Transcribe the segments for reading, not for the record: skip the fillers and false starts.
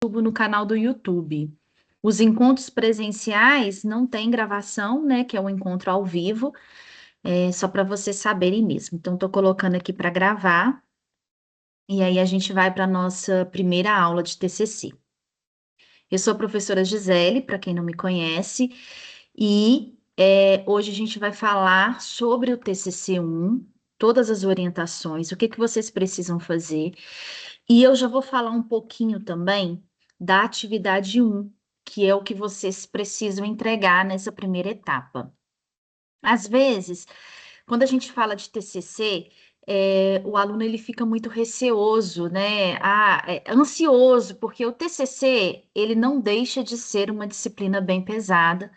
No canal do YouTube. Os encontros presenciais não tem gravação, né? Que é um encontro ao vivo, só para vocês saberem mesmo. Então, estou colocando aqui para gravar, e aí a gente vai para a nossa primeira aula de TCC. Eu sou a professora Gisele, para quem não me conhece, e hoje a gente vai falar sobre o TCC 1, todas as orientações, o que que vocês precisam fazer. E eu já vou falar um pouquinho também da atividade 1, que é o que vocês precisam entregar nessa primeira etapa. Às vezes, quando a gente fala de TCC, o aluno ele fica muito receoso, né? Ansioso, porque o TCC ele não deixa de ser uma disciplina bem pesada,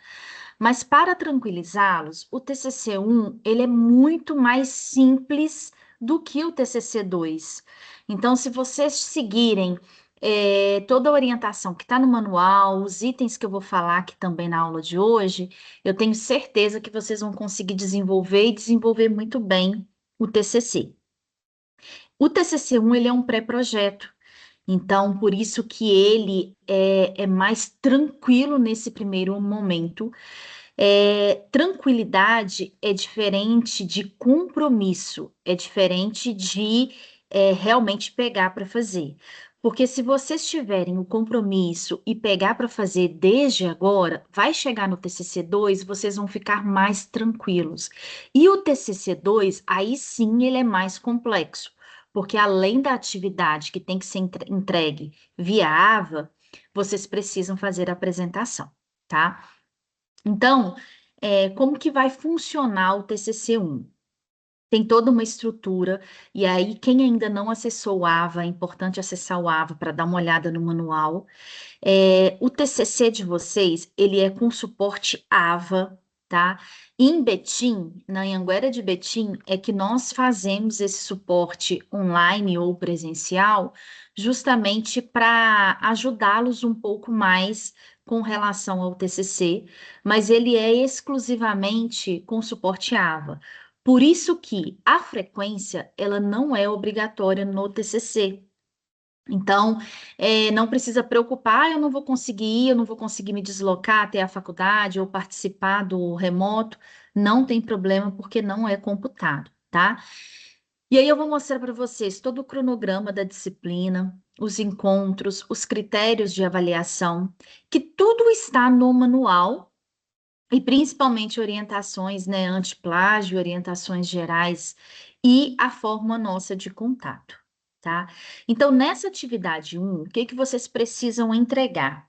mas para tranquilizá-los, o TCC 1 ele é muito mais simples do que o TCC 2. Então, se vocês seguirem toda a orientação que está no manual, os itens que eu vou falar aqui também na aula de hoje, eu tenho certeza que vocês vão conseguir desenvolver e desenvolver muito bem o TCC. O TCC 1 ele é um pré-projeto. Então, por isso que ele é mais tranquilo nesse primeiro momento. Tranquilidade é diferente de compromisso, é diferente de realmente pegar para fazer. Porque se vocês tiverem o compromisso e pegar para fazer desde agora, vai chegar no TCC 2, vocês vão ficar mais tranquilos. E o TCC 2, aí sim, ele é mais complexo, porque além da atividade que tem que ser entregue via AVA, vocês precisam fazer a apresentação, tá? Então, como que vai funcionar o TCC 1? Tem toda uma estrutura, e aí quem ainda não acessou o AVA, é importante acessar o AVA para dar uma olhada no manual. O TCC de vocês, ele é com suporte AVA, tá? Em Betim, na Anhanguera de Betim, é que nós fazemos esse suporte online ou presencial, justamente para ajudá-los um pouco mais com relação ao TCC, mas ele é exclusivamente com suporte AVA. Por isso que a frequência, ela não é obrigatória no TCC. Então, não precisa preocupar, eu não vou conseguir ir, eu não vou conseguir me deslocar até a faculdade ou participar do remoto. Não tem problema, porque não é computado, tá? E aí eu vou mostrar para vocês todo o cronograma da disciplina, os encontros, os critérios de avaliação, que tudo está no manual e principalmente orientações, né, antiplágio, orientações gerais e a forma nossa de contato, tá? Então, nessa atividade 1, o que que vocês precisam entregar?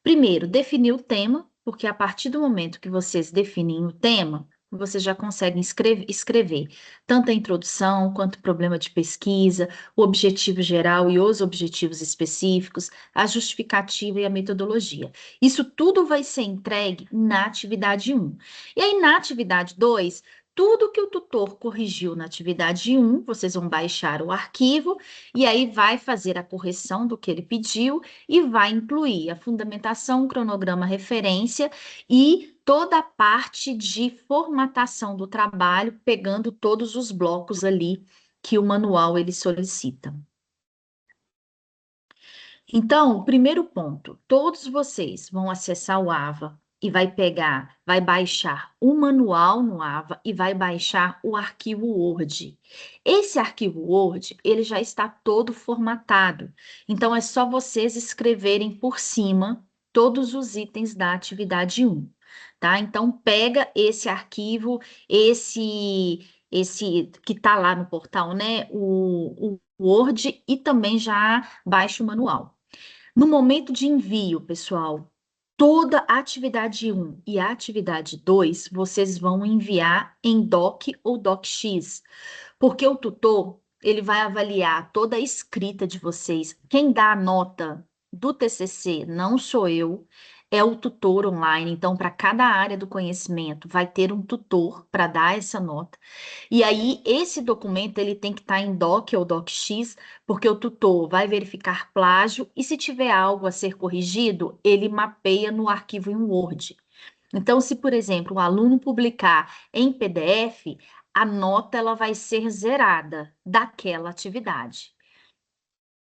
Primeiro, definir o tema, porque a partir do momento que vocês definem o tema, vocês já conseguem escrever tanto a introdução quanto o problema de pesquisa, o objetivo geral e os objetivos específicos, a justificativa e a metodologia. Isso tudo vai ser entregue na atividade 1. E aí, na atividade 2, tudo que o tutor corrigiu na atividade 1, vocês vão baixar o arquivo e aí vai fazer a correção do que ele pediu e vai incluir a fundamentação, cronograma, referência e toda a parte de formatação do trabalho, pegando todos os blocos ali que o manual ele solicita. Então, primeiro ponto, todos vocês vão acessar o AVA e vai baixar o manual no AVA e vai baixar o arquivo Word. Esse arquivo Word, ele já está todo formatado. Então, é só vocês escreverem por cima todos os itens da atividade 1, tá? Então, pega esse arquivo, esse que está lá no portal, né? O Word e também já baixa o manual. No momento de envio, pessoal, toda a atividade 1 e a atividade 2 vocês vão enviar em doc ou docx, porque o tutor, ele vai avaliar toda a escrita de vocês. Quem dá a nota do TCC não sou eu, é o tutor online. Então, para cada área do conhecimento, vai ter um tutor para dar essa nota. E aí, esse documento, ele tem que estar em doc ou docx, porque o tutor vai verificar plágio e se tiver algo a ser corrigido, ele mapeia no arquivo em Word. Então, se, por exemplo, um aluno publicar em PDF, a nota ela vai ser zerada daquela atividade.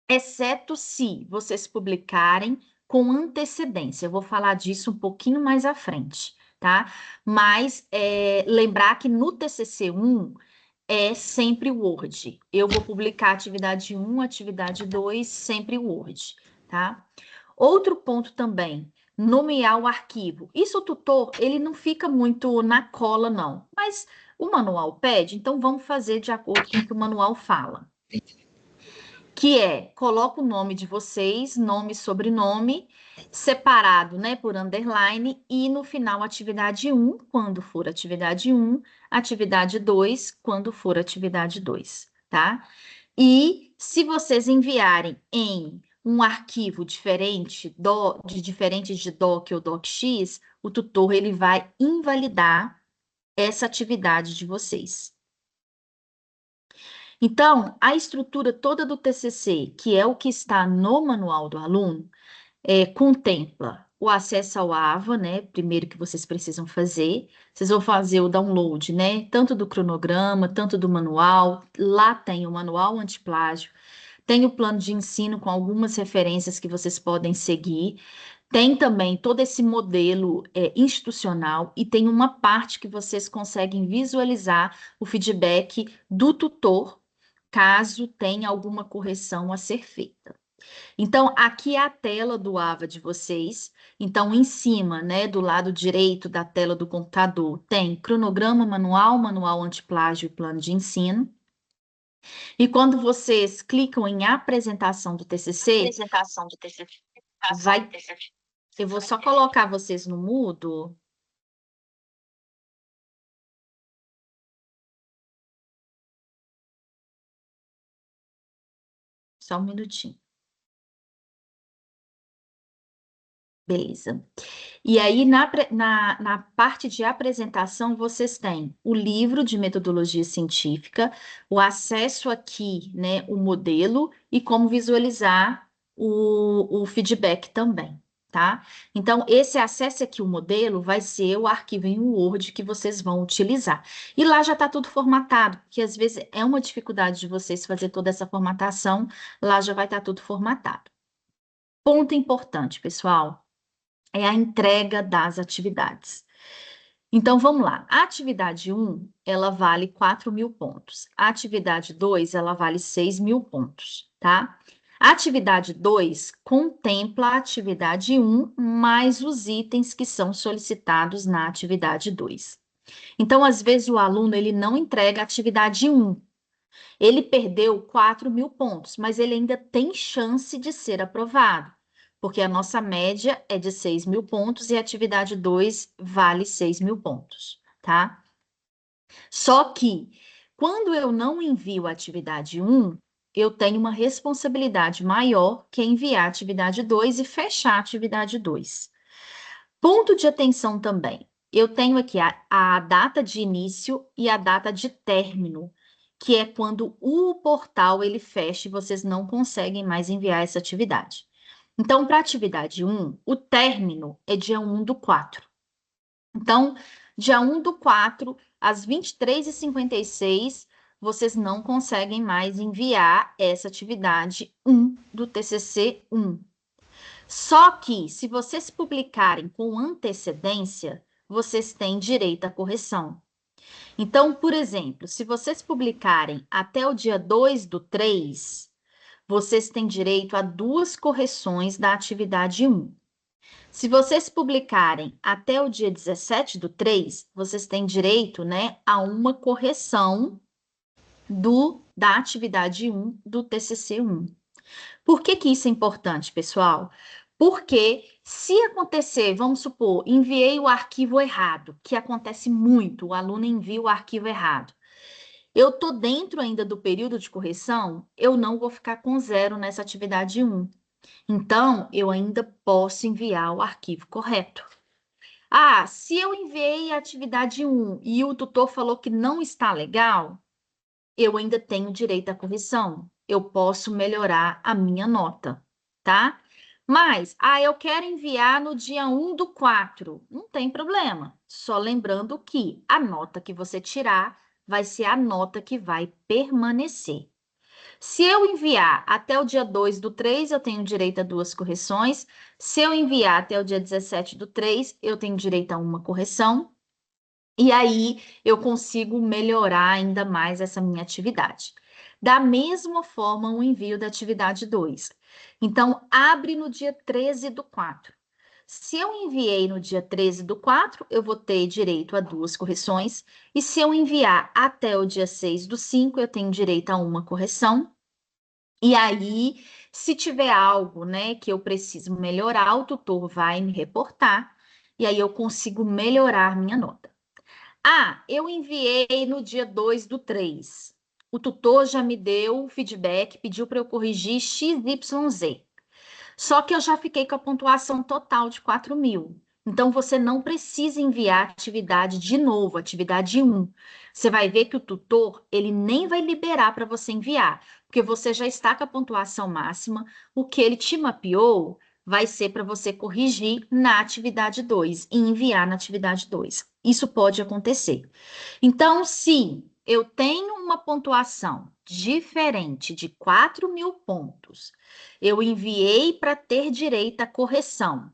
exceto se vocês publicarem com antecedência. Eu vou falar disso um pouquinho mais à frente, tá? Mas lembrar que no TCC1 é sempre Word. Eu vou publicar atividade 1, atividade 2, sempre Word, tá? Outro ponto também, nomear o arquivo. Isso o tutor, ele não fica muito na cola, não. Mas o manual pede, então vamos fazer de acordo com o que o manual fala. Que é, coloca o nome de vocês, nome e sobrenome, separado, né, por underline, e no final atividade 1, quando for atividade 1, atividade 2, quando for atividade 2, tá? E se vocês enviarem em um arquivo diferente, diferente de doc ou docx, o tutor ele vai invalidar essa atividade de vocês. Então, a estrutura toda do TCC, que é o que está no manual do aluno, contempla o acesso ao AVA, né? Primeiro que vocês precisam fazer. Vocês vão fazer o download, né? Tanto do cronograma, tanto do manual. Lá tem o manual antiplágio, tem o plano de ensino com algumas referências que vocês podem seguir. Tem também todo esse modelo institucional e tem uma parte que vocês conseguem visualizar o feedback do tutor, caso tenha alguma correção a ser feita. Então, aqui é a tela do AVA de vocês. Então, em cima, né, do lado direito da tela do computador, tem cronograma manual, manual antiplágio e plano de ensino. E quando vocês clicam em apresentação do TCC, vai. Eu vou só colocar vocês no mudo. Só um minutinho. Beleza. E aí, na parte de apresentação, vocês têm o livro de metodologia científica, o acesso aqui, né, o modelo e como visualizar o feedback também, tá? Então, esse acesso aqui, o modelo, vai ser o arquivo em Word que vocês vão utilizar. E lá já está tudo formatado, porque às vezes é uma dificuldade de vocês fazer toda essa formatação, lá já vai estar tudo formatado. Ponto importante, pessoal é a entrega das atividades. Então, vamos lá. A atividade 1, ela vale 4.000 pontos. A atividade 2, ela vale 6.000 pontos, tá? A atividade 2 contempla a atividade 1 mais os itens que são solicitados na atividade 2. Então, às vezes, o aluno ele não entrega a atividade 1. Ele perdeu 4.000 pontos, mas ele ainda tem chance de ser aprovado, porque a nossa média é de 6.000 pontos e a atividade 2 vale 6.000 pontos, tá? Só que, quando eu não envio a atividade 1, eu tenho uma responsabilidade maior que é enviar a atividade 2 e fechar a atividade 2. Ponto de atenção também. Eu tenho aqui a data de início e a data de término, que é quando o portal ele fecha e vocês não conseguem mais enviar essa atividade. Então, para a atividade 1, o término é dia 1/4. Então, dia 1/4, às 23h56, vocês não conseguem mais enviar essa atividade 1 do TCC 1. Só que, se vocês publicarem com antecedência, vocês têm direito à correção. Então, por exemplo, se vocês publicarem até o dia 2/3, vocês têm direito a 2 correções da atividade 1. Se vocês publicarem até o dia 17/3, vocês têm direito, né, a uma correção da atividade 1 do TCC 1. Por que que isso é importante, pessoal? Porque se acontecer, vamos supor, enviei o arquivo errado, que acontece muito, o aluno envia o arquivo errado. Eu estou dentro ainda do período de correção, eu não vou ficar com 0 nessa atividade 1. Então, eu ainda posso enviar o arquivo correto. Ah, se eu enviei a atividade 1 e o tutor falou que não está legal, eu ainda tenho direito à correção. Eu posso melhorar a minha nota, tá? Mas, eu quero enviar no dia 1/4. Não tem problema. Só lembrando que a nota que você tirar vai ser a nota que vai permanecer. Se eu enviar até o dia 2 do 3, eu tenho direito a 2 correções. Se eu enviar até o dia 17 do 3, eu tenho direito a uma correção. E aí eu consigo melhorar ainda mais essa minha atividade. Da mesma forma, o envio da atividade 2. Então, abre no dia 13 do 4. Se eu enviei no dia 13 do 4, eu vou ter direito a 2 correções. E se eu enviar até o dia 6 do 5, eu tenho direito a uma correção. E aí, se tiver algo, né, que eu preciso melhorar, o tutor vai me reportar. E aí eu consigo melhorar minha nota. Ah, eu enviei no dia 2 do 3. O tutor já me deu o feedback, pediu para eu corrigir XYZ. Só que eu já fiquei com a pontuação total de 4.000. Então, você não precisa enviar a atividade de novo, atividade 1. Você vai ver que o tutor, ele nem vai liberar para você enviar, porque você já está com a pontuação máxima. O que ele te mapeou vai ser para você corrigir na atividade 2 e enviar na atividade 2. Isso pode acontecer. Então, se eu tenho uma pontuação diferente de 4.000 pontos, eu enviei para ter direito à correção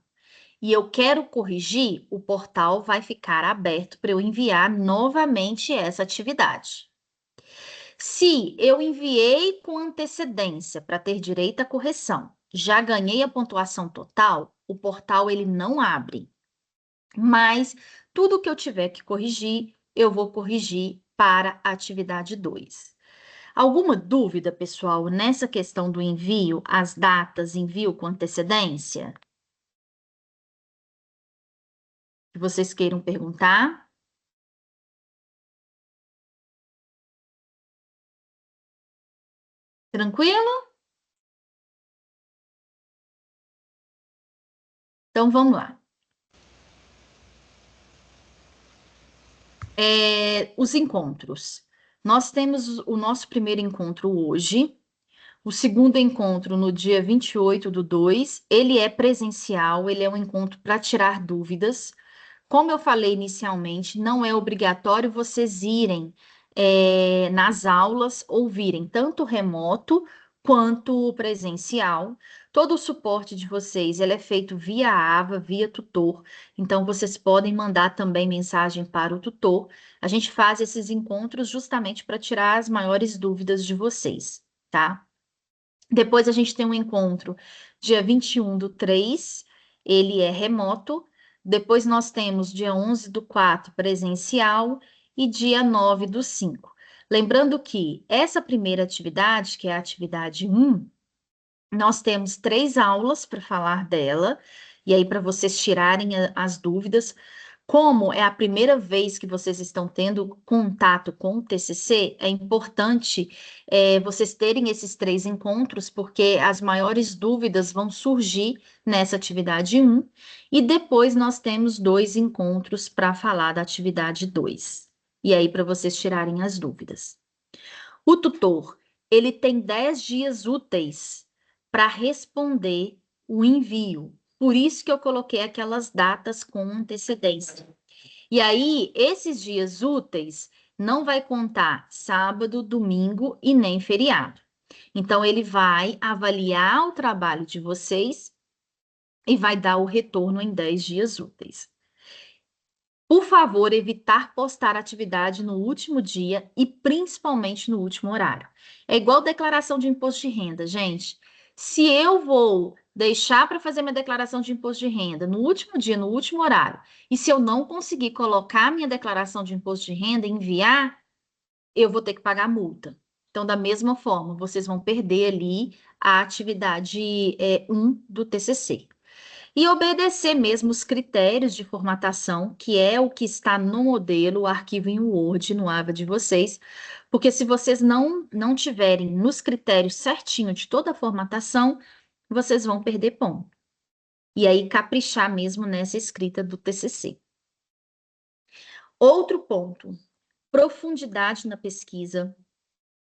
e eu quero corrigir, o portal vai ficar aberto para eu enviar novamente essa atividade. Se eu enviei com antecedência para ter direito à correção, já ganhei a pontuação total, o portal ele não abre. Mas tudo que eu tiver que corrigir, eu vou corrigir para a atividade 2. Alguma dúvida, pessoal, nessa questão do envio, as datas, envio com antecedência? Que vocês queiram perguntar? Tranquilo? Então vamos lá. Os encontros. Nós temos o nosso primeiro encontro hoje, o segundo encontro no dia 28 do 2. Ele é presencial, ele é um encontro para tirar dúvidas. Como eu falei inicialmente, não é obrigatório vocês irem nas aulas, ouvirem tanto remoto quanto presencial. Todo o suporte de vocês ele é feito via Ava, via tutor. Então, vocês podem mandar também mensagem para o tutor. A gente faz esses encontros justamente para tirar as maiores dúvidas de vocês, tá? Depois a gente tem um encontro dia 21 do 3, ele é remoto. Depois nós temos dia 11 do 4 presencial e dia 9 do 5. Lembrando que essa primeira atividade, que é a atividade 1, nós temos 3 aulas para falar dela, e aí para vocês tirarem as dúvidas. Como é a primeira vez que vocês estão tendo contato com o TCC, é importante vocês terem esses 3 encontros, porque as maiores dúvidas vão surgir nessa atividade 1, e depois nós temos 2 encontros para falar da atividade 2. E aí, para vocês tirarem as dúvidas. O tutor, ele tem 10 dias úteis para responder o envio. Por isso que eu coloquei aquelas datas com antecedência. E aí, esses dias úteis não vai contar sábado, domingo e nem feriado. Então, ele vai avaliar o trabalho de vocês e vai dar o retorno em 10 dias úteis. Por favor, evitar postar atividade no último dia e principalmente no último horário. É igual declaração de imposto de renda, gente. Se eu vou deixar para fazer minha declaração de imposto de renda no último dia, no último horário, e se eu não conseguir colocar minha declaração de imposto de renda e enviar, eu vou ter que pagar multa. Então, da mesma forma, vocês vão perder ali a atividade 1 do TCC. E obedecer mesmo os critérios de formatação, que é o que está no modelo, o arquivo em Word, no AVA de vocês, porque se vocês não tiverem nos critérios certinho de toda a formatação, vocês vão perder ponto. E aí, caprichar mesmo nessa escrita do TCC. Outro ponto, profundidade na pesquisa.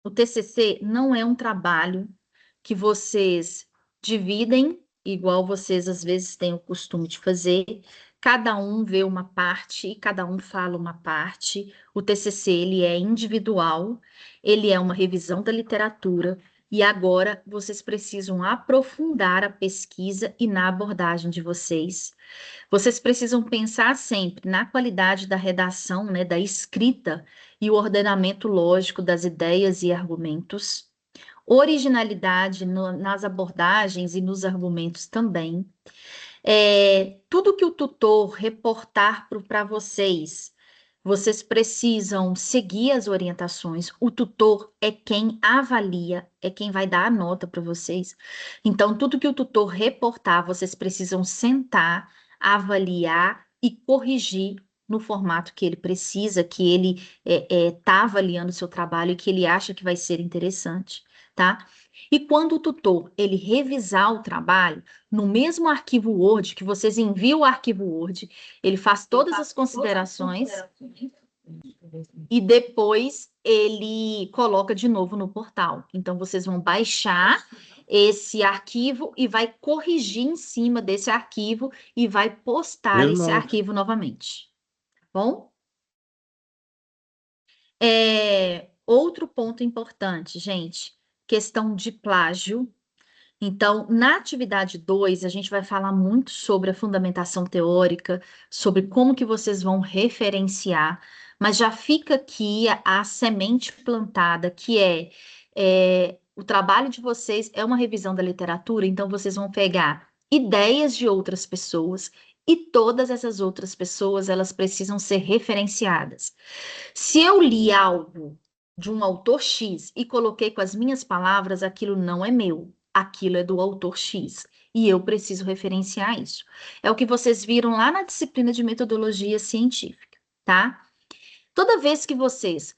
O TCC não é um trabalho que vocês dividem, igual vocês às vezes têm o costume de fazer. Cada um vê uma parte e cada um fala uma parte. O TCC ele é individual, ele é uma revisão da literatura, E agora vocês precisam aprofundar a pesquisa e na abordagem de vocês. Vocês precisam pensar sempre na qualidade da redação, né, da escrita e o ordenamento lógico das ideias e argumentos. Originalidade nas abordagens e nos argumentos também. Tudo que o tutor reportar para vocês, vocês precisam seguir as orientações. O tutor é quem avalia, é quem vai dar a nota para vocês. Então, tudo que o tutor reportar, vocês precisam sentar, avaliar e corrigir no formato que ele precisa, que ele está avaliando o seu trabalho e que ele acha que vai ser interessante, tá? E quando o tutor ele revisar o trabalho, no mesmo arquivo Word, que vocês enviam o arquivo Word, ele faz todas as considerações e depois ele coloca de novo no portal. Então, vocês vão baixar esse arquivo e vai corrigir em cima desse arquivo e vai postar esse arquivo novamente. Tá bom? Outro ponto importante, gente, questão de plágio. Então, na atividade 2, a gente vai falar muito sobre a fundamentação teórica, sobre como que vocês vão referenciar, mas já fica aqui a semente plantada, que o trabalho de vocês é uma revisão da literatura, então vocês vão pegar ideias de outras pessoas e todas essas outras pessoas, elas precisam ser referenciadas. Se eu li algo de um autor X e coloquei com as minhas palavras, aquilo não é meu, aquilo é do autor X. E eu preciso referenciar isso. É o que vocês viram lá na disciplina de metodologia científica, tá? Toda vez que vocês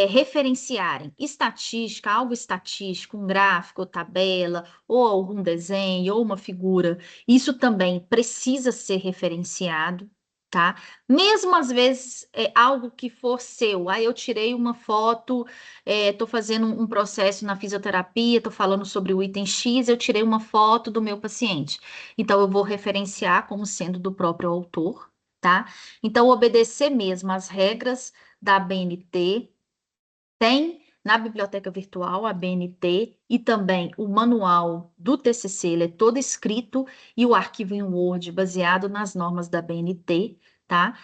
referenciarem estatística, algo estatístico, um gráfico, ou tabela, ou algum desenho, ou uma figura, isso também precisa ser referenciado, tá? Mesmo às vezes algo que for seu, aí eu tirei uma foto, estou fazendo um processo na fisioterapia, estou falando sobre o item X, eu tirei uma foto do meu paciente. Então, eu vou referenciar como sendo do próprio autor, tá? Então, obedecer mesmo às regras da ABNT, tem na biblioteca virtual a ABNT e também o manual do TCC, ele é todo escrito e o arquivo em Word baseado nas normas da ABNT, tá?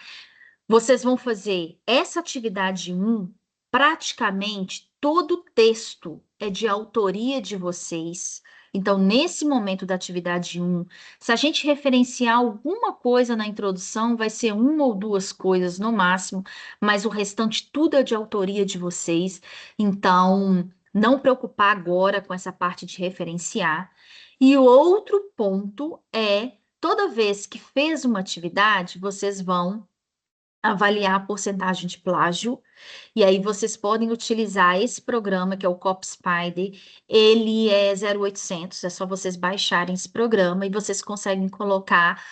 Vocês vão fazer essa atividade 1, praticamente todo o texto é de autoria de vocês. Então, nesse momento da atividade 1, se a gente referenciar alguma coisa na introdução, vai ser uma ou duas coisas no máximo, mas o restante tudo é de autoria de vocês. Então, não preocupar agora com essa parte de referenciar. E o outro ponto é, toda vez que fez uma atividade, vocês vão avaliar a porcentagem de plágio, e aí vocês podem utilizar esse programa, que é o CopySpider, ele é 0800, é só vocês baixarem esse programa e vocês conseguem colocar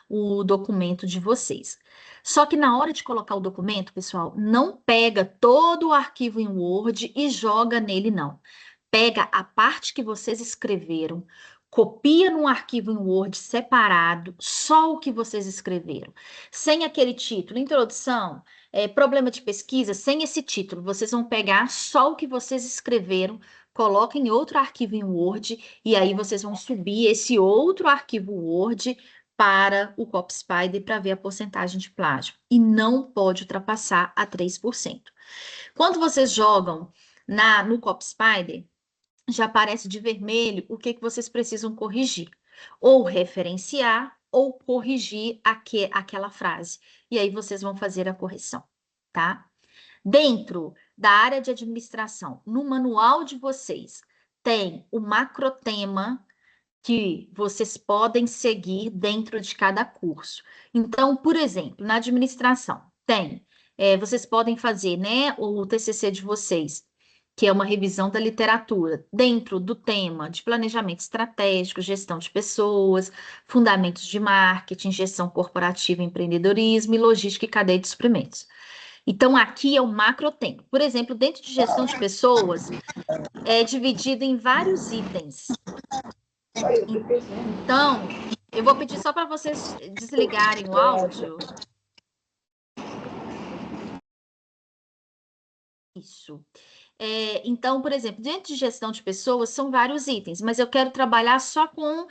o documento de vocês. Só que na hora de colocar o documento, pessoal, não pega todo o arquivo em Word e joga nele, não. Pega a parte que vocês escreveram, copia num arquivo em Word separado, só o que vocês escreveram. Sem aquele título, introdução, problema de pesquisa, sem esse título. Vocês vão pegar só o que vocês escreveram, coloquem em outro arquivo em Word, e aí vocês vão subir esse outro arquivo Word para o CopySpider para ver a porcentagem de plágio. E não pode ultrapassar a 3%. Quando vocês jogam no CopySpider, já aparece de vermelho o que vocês precisam corrigir. Ou referenciar, ou corrigir aquela frase. E aí vocês vão fazer a correção, tá? Dentro da área de administração, no manual de vocês, tem o macrotema que vocês podem seguir dentro de cada curso. Então, por exemplo, na administração, vocês podem fazer, né, o TCC de vocês, que é uma revisão da literatura, dentro do tema de planejamento estratégico, gestão de pessoas, fundamentos de marketing, gestão corporativa, empreendedorismo e logística e cadeia de suprimentos. Então, aqui é o macrotema. Por exemplo, dentro de gestão de pessoas, é dividido em vários itens. Então, eu vou pedir só para vocês desligarem o áudio. Isso. Então, por exemplo, dentro de gestão de pessoas, são vários itens, mas eu quero trabalhar só com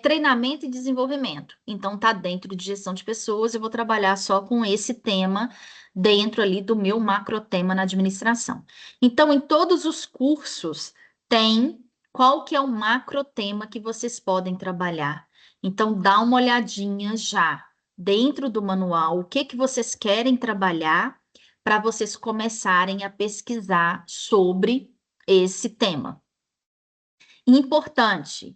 treinamento e desenvolvimento. Então, tá dentro de gestão de pessoas, eu vou trabalhar só com esse tema dentro ali do meu macrotema na administração. Então, em todos os cursos, tem qual que é o macrotema que vocês podem trabalhar. Então, dá uma olhadinha já dentro do manual, o que que vocês querem trabalhar para vocês começarem a pesquisar sobre esse tema. Importante.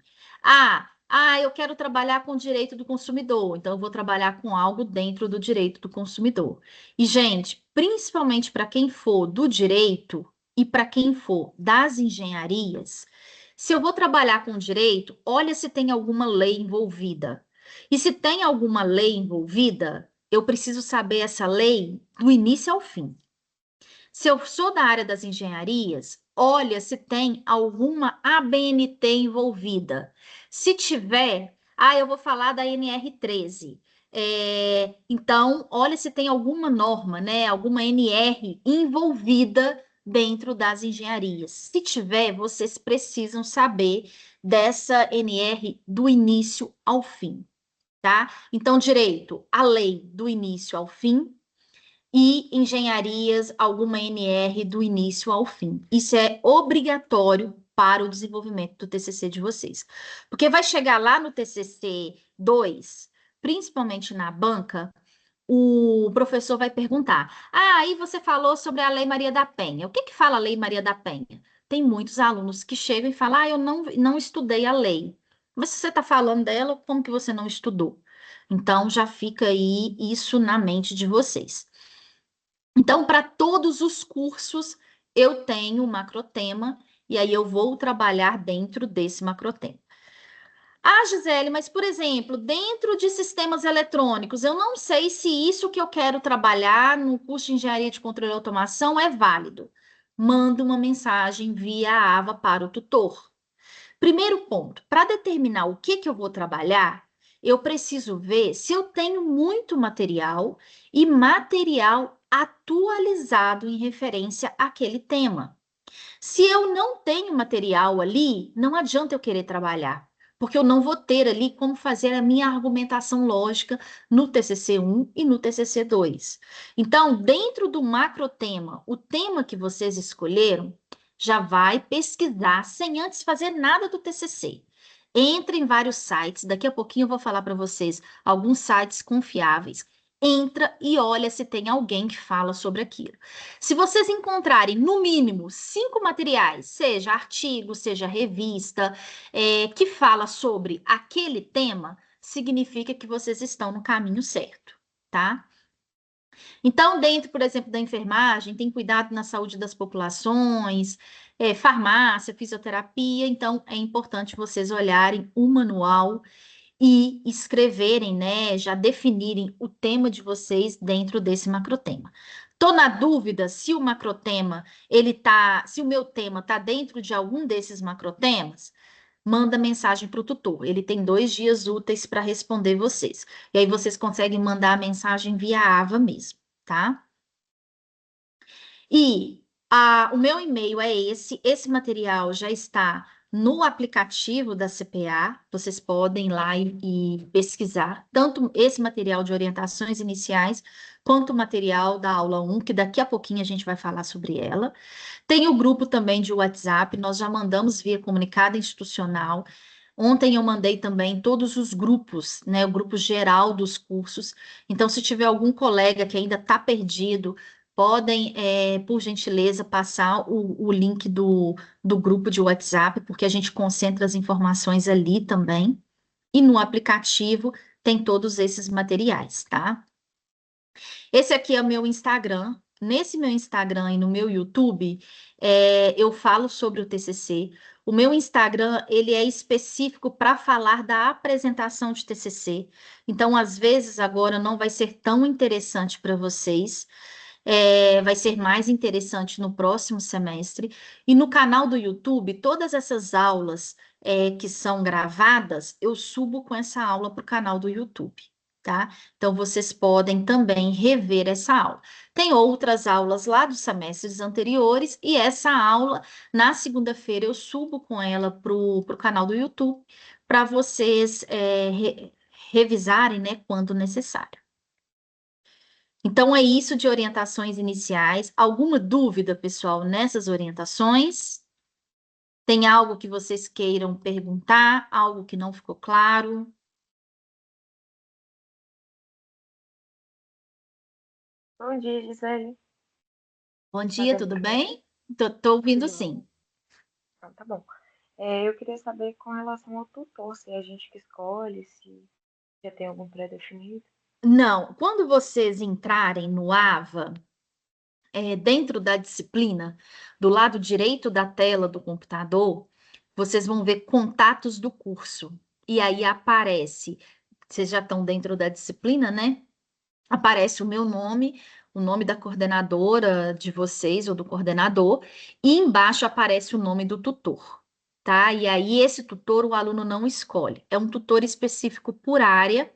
Eu quero trabalhar com o direito do consumidor, então eu vou trabalhar com algo dentro do direito do consumidor. E, gente, principalmente para quem for do direito e para quem for das engenharias, se eu vou trabalhar com direito, olha se tem alguma lei envolvida. E se tem alguma lei envolvida, eu preciso saber essa lei do início ao fim. Se eu sou da área das engenharias, olha se tem alguma ABNT envolvida. Se tiver, eu vou falar da NR13. Então, olha se tem alguma norma, né? Alguma NR envolvida dentro das engenharias. Se tiver, vocês precisam saber dessa NR do início ao fim, tá? Então, direito, a lei do início ao fim e engenharias, alguma NR do início ao fim. Isso é obrigatório para o desenvolvimento do TCC de vocês. Porque vai chegar lá no TCC 2, principalmente na banca, o professor vai perguntar: aí você falou sobre a Lei Maria da Penha. O que que fala a Lei Maria da Penha? Tem muitos alunos que chegam e falam: eu não estudei a lei. Mas se você está falando dela, como que você não estudou? Então, já fica aí isso na mente de vocês. Então, para todos os cursos, eu tenho um macrotema, e aí eu vou trabalhar dentro desse macrotema. Gisele, mas, por exemplo, dentro de sistemas eletrônicos, eu não sei se isso que eu quero trabalhar no curso de Engenharia de Controle e Automação é válido. Manda uma mensagem via AVA para o tutor. Primeiro ponto, para determinar o que eu vou trabalhar, eu preciso ver se eu tenho muito material e material atualizado em referência àquele tema. Se eu não tenho material ali, não adianta eu querer trabalhar, porque eu não vou ter ali como fazer a minha argumentação lógica no TCC 1 e no TCC 2. Então, dentro do macrotema, o tema que vocês escolheram, já vai pesquisar sem antes fazer nada do TCC. Entre em vários sites, daqui a pouquinho eu vou falar para vocês alguns sites confiáveis. Entra e olha se tem alguém que fala sobre aquilo. Se vocês encontrarem, no mínimo, 5 materiais, seja artigo, seja revista, que fala sobre aquele tema, significa que vocês estão no caminho certo, tá? Então, dentro, por exemplo, da enfermagem, tem cuidado na saúde das populações, farmácia, fisioterapia, então é importante vocês olharem o manual e escreverem, né, já definirem o tema de vocês dentro desse macrotema. Tô na dúvida se o macrotema, se o meu tema tá dentro de algum desses macrotemas, manda mensagem para o tutor. Ele tem 2 dias úteis para responder vocês. E aí vocês conseguem mandar a mensagem via AVA mesmo, tá? E o meu e-mail é esse material já está no aplicativo da CPA, vocês podem ir lá e pesquisar, tanto esse material de orientações iniciais, quanto o material da aula 1, que daqui a pouquinho a gente vai falar sobre ela. Tem o grupo também de WhatsApp, nós já mandamos via comunicado institucional. Ontem eu mandei também todos os grupos, né, o grupo geral dos cursos. Então, se tiver algum colega que ainda está perdido, podem, por gentileza, passar o link do grupo de WhatsApp, porque a gente concentra as informações ali também. E no aplicativo tem todos esses materiais, tá? Esse aqui é o meu Instagram. Nesse meu Instagram e no meu YouTube, eu falo sobre o TCC. O meu Instagram, ele é específico para falar da apresentação de TCC. Então, às vezes, agora não vai ser tão interessante para vocês. Vai ser mais interessante no próximo semestre. E no canal do YouTube, todas essas aulas, que são gravadas, eu subo com essa aula para o canal do YouTube, tá? Então, vocês podem também rever essa aula. Tem outras aulas lá dos semestres anteriores, e essa aula, na segunda-feira, eu subo com ela para o canal do YouTube, para vocês revisarem, né, quando necessário. Então, é isso de orientações iniciais. Alguma dúvida, pessoal, nessas orientações? Tem algo que vocês queiram perguntar? Algo que não ficou claro? Bom dia, Gisele. Bom dia, Podemos tudo começar? bem? Tô ouvindo Tudo bom? sim. Então, tá bom. Eu queria saber com relação ao tutor, se é a gente que escolhe, se já tem algum pré-definido. Não, quando vocês entrarem no AVA, dentro da disciplina, do lado direito da tela do computador, vocês vão ver contatos do curso. E aí aparece, vocês já estão dentro da disciplina, né? Aparece o nome da coordenadora de vocês ou do coordenador, e embaixo aparece o nome do tutor, tá? E aí esse tutor o aluno não escolhe, é um tutor específico por área,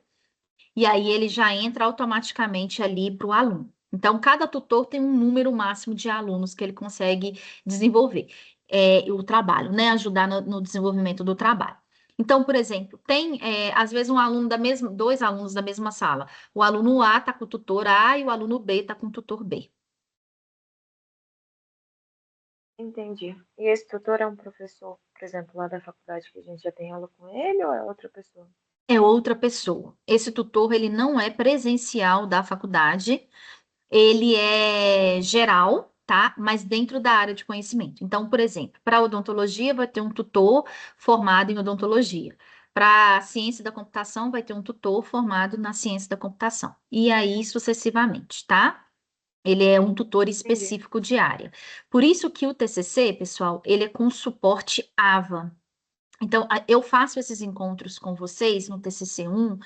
e aí ele já entra automaticamente ali para o aluno. Então, cada tutor tem um número máximo de alunos que ele consegue desenvolver o trabalho, né? Ajudar no desenvolvimento do trabalho. Então, por exemplo, tem às vezes um aluno da mesma, dois alunos da mesma sala. O aluno A está com o tutor A e o aluno B está com o tutor B. Entendi. E esse tutor é um professor, por exemplo, lá da faculdade que a gente já tem aula com ele ou é outra pessoa? É outra pessoa. Esse tutor, ele não é presencial da faculdade, ele é geral, tá? Mas dentro da área de conhecimento. Então, por exemplo, para odontologia vai ter um tutor formado em odontologia. Para ciência da computação vai ter um tutor formado na ciência da computação. E aí sucessivamente, tá? Ele é um tutor Entendi. específico de área. Por isso que o TCC, pessoal, ele é com suporte AVA. Então, eu faço esses encontros com vocês no TCC1,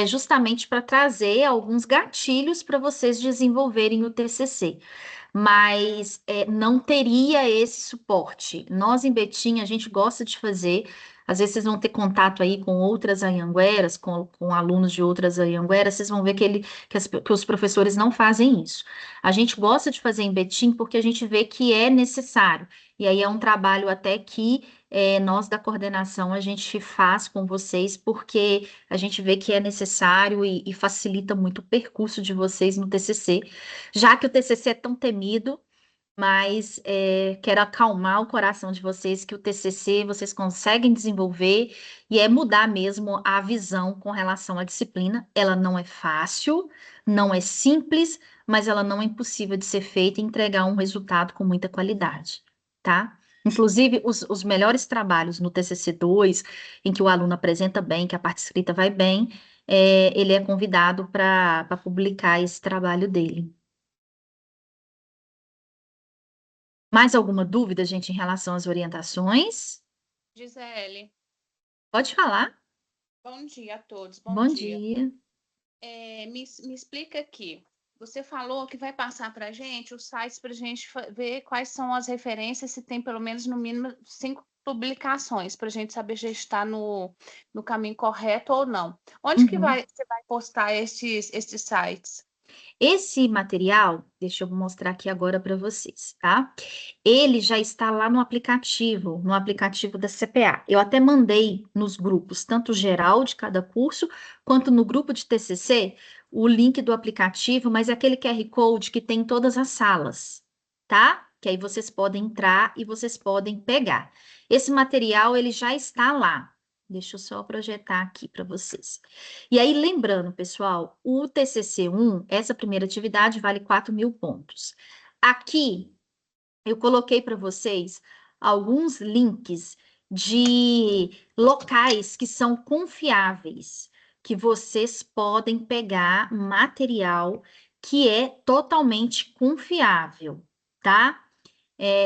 justamente para trazer alguns gatilhos para vocês desenvolverem o TCC, mas não teria esse suporte. Nós em Betim, a gente gosta de fazer, às vezes vocês vão ter contato aí com outras anhangueras, com alunos de outras anhangueras, vocês vão ver que os professores não fazem isso. A gente gosta de fazer em Betim porque a gente vê que é necessário, e aí é um trabalho até que nós da coordenação a gente faz com vocês, porque a gente vê que é necessário e facilita muito o percurso de vocês no TCC, já que o TCC é tão temido, mas quero acalmar o coração de vocês que o TCC vocês conseguem desenvolver e é mudar mesmo a visão com relação à disciplina. Ela não é fácil, não é simples, mas ela não é impossível de ser feita e entregar um resultado com muita qualidade, tá? Inclusive, os melhores trabalhos no TCC2, em que o aluno apresenta bem, que a parte escrita vai bem, ele é convidado para publicar esse trabalho dele. Mais alguma dúvida, gente, em relação às orientações? Gisele, Pode falar. bom dia a todos, bom Bom dia. dia. Me explica aqui. Você falou que vai passar para a gente os sites para a gente ver quais são as referências, se tem pelo menos no mínimo 5 publicações, para a gente saber se está no caminho correto ou não. Onde que Uhum. você vai postar estes sites? Esse material, deixa eu mostrar aqui agora para vocês, tá? Ele já está lá no aplicativo da CPA. Eu até mandei nos grupos, tanto geral de cada curso, quanto no grupo de TCC, o link do aplicativo, mas é aquele QR Code que tem em todas as salas, tá? Que aí vocês podem entrar e vocês podem pegar. Esse material, ele já está lá. Deixa eu só projetar aqui para vocês. E aí, lembrando, pessoal, o TCC1, essa primeira atividade vale 4.000 pontos. Aqui, eu coloquei para vocês alguns links de locais que são confiáveis, que vocês podem pegar material que é totalmente confiável, tá?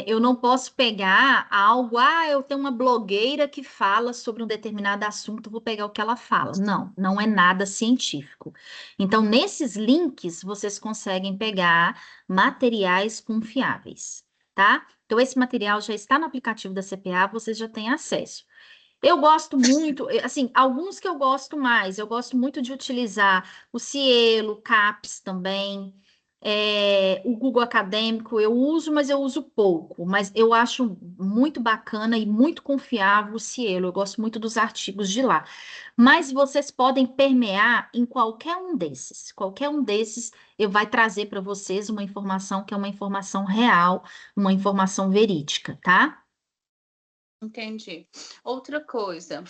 Eu não posso pegar algo, eu tenho uma blogueira que fala sobre um determinado assunto, vou pegar o que ela fala. Não, não é nada científico. Então, nesses links, vocês conseguem pegar materiais confiáveis, tá? Então, esse material já está no aplicativo da CPA, vocês já têm acesso. Eu gosto muito, assim, alguns que eu gosto mais. Eu gosto muito de utilizar o Cielo, o CAPES também, o Google Acadêmico eu uso, mas eu uso pouco. Mas eu acho muito bacana e muito confiável o Cielo. Eu gosto muito dos artigos de lá. Mas vocês podem permear em qualquer um desses. Qualquer um desses eu vai trazer para vocês uma informação que é uma informação real, uma informação verídica, tá? Entendi. Outra coisa,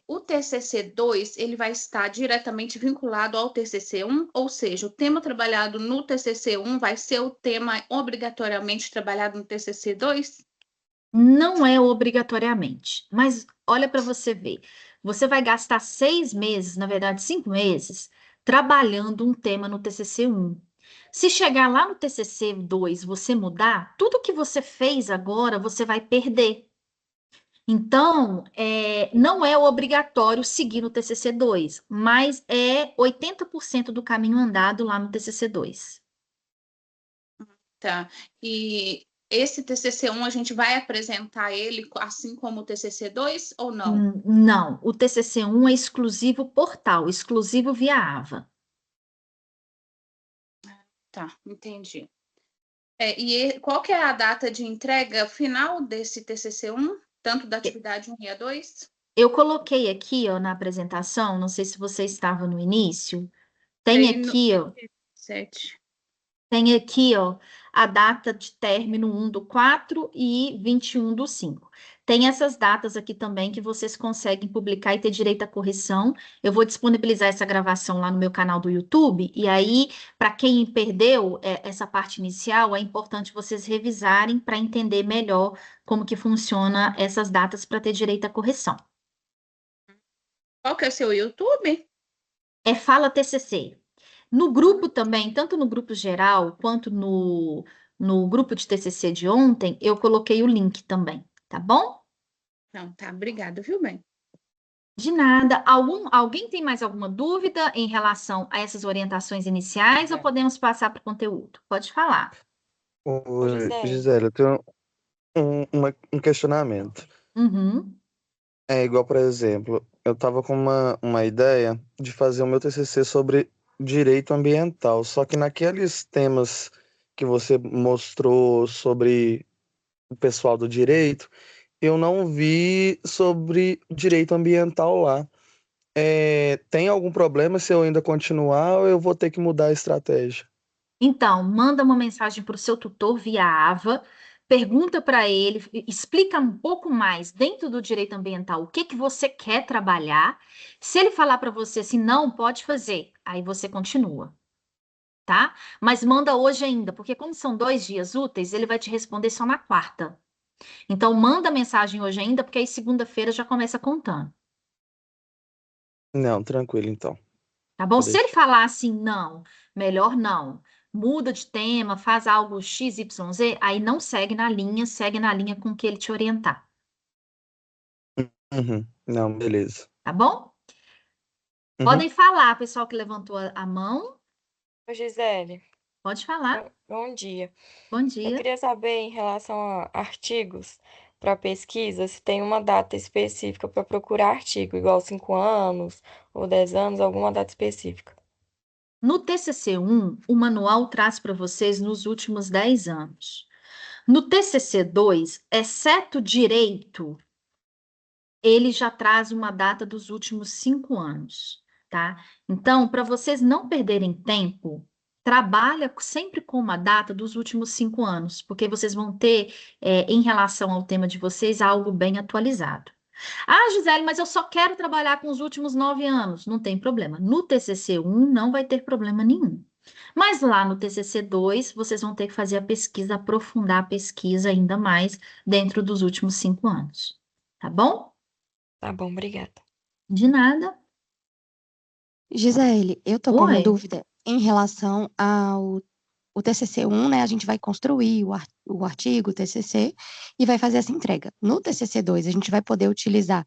o TCC2 ele vai estar diretamente vinculado ao TCC1, ou seja, o tema trabalhado no TCC1 vai ser o tema obrigatoriamente trabalhado no TCC2? Não é obrigatoriamente, mas olha para você ver. Você vai gastar 6 meses, na verdade 5 meses, trabalhando um tema no TCC1. Se chegar lá no TCC2 você mudar, tudo que você fez agora você vai perder. Então, não é obrigatório seguir no TCC2, mas é 80% do caminho andado lá no TCC2. Tá. E esse TCC1 a gente vai apresentar ele assim como o TCC2 ou não? Não, o TCC1 é exclusivo portal, exclusivo via AVA. Tá, entendi. Qual que é a data de entrega final desse TCC1, tanto da atividade 1 e a 2? Eu coloquei aqui, ó, na apresentação, não sei se você estava no início, tem Aí no aqui, ó, 7. tem aqui, ó, a data de término 1/4 e 21/5. Tem essas datas aqui também que vocês conseguem publicar e ter direito à correção. Eu vou disponibilizar essa gravação lá no meu canal do YouTube, e aí, para quem perdeu essa parte inicial, é importante vocês revisarem para entender melhor como que funciona essas datas para ter direito à correção. Qual que é o seu YouTube? É Fala TCC. No grupo também, tanto no grupo geral quanto no grupo de TCC de ontem, eu coloquei o link também, tá bom? Não, tá, obrigada, viu, bem? De nada. Alguém tem mais alguma dúvida em relação a essas orientações iniciais ou podemos passar para o conteúdo? Pode falar. Ô, Oi, Gisele, Gisele, eu tenho um questionamento. Uhum. É igual, por exemplo, eu estava com uma ideia de fazer o meu TCC sobre direito ambiental, só que naqueles temas que você mostrou sobre o pessoal do direito, eu não vi sobre direito ambiental lá. Tem algum problema se eu ainda continuar ou eu vou ter que mudar a estratégia? Então, manda uma mensagem para o seu tutor via AVA, pergunta para ele, explica um pouco mais dentro do direito ambiental o que que você quer trabalhar. Se ele falar para você assim, não, pode fazer, aí você continua, tá? Mas manda hoje ainda, porque como são 2 dias úteis, ele vai te responder só na quarta. Então, manda mensagem hoje ainda, porque aí segunda-feira já começa contando, Não, tranquilo então. tá bom? Vou Se ele deixar. falar assim, não, melhor não, muda de tema, faz algo XYZ, aí não segue na linha, segue na linha com que ele te orientar, Uhum. Não, beleza. tá bom? Uhum. Podem falar, pessoal que levantou a mão, ô Gisele, pode falar. bom dia. Bom Eu dia. queria saber em relação a artigos para pesquisa, se tem uma data específica para procurar artigo, igual 5 anos ou 10 anos, alguma data específica. No TCC1, o manual traz para vocês nos últimos 10 anos. No TCC2, exceto direito, ele já traz uma data dos últimos 5 anos, tá? Então, para vocês não perderem tempo, trabalha sempre com uma data dos últimos 5 anos, porque vocês vão ter, em relação ao tema de vocês, algo bem atualizado. Ah, Gisele, mas eu só quero trabalhar com os últimos 9 anos. Não tem problema. No TCC1 não vai ter problema nenhum. Mas lá no TCC2, vocês vão ter que fazer a pesquisa, aprofundar a pesquisa ainda mais dentro dos últimos 5 anos. Tá bom? Tá bom, obrigada. De nada. Gisele, eu tô com uma Oi. dúvida em relação ao o TCC1, né? A gente vai construir o artigo, o TCC, e vai fazer essa entrega. No TCC2, a gente vai poder utilizar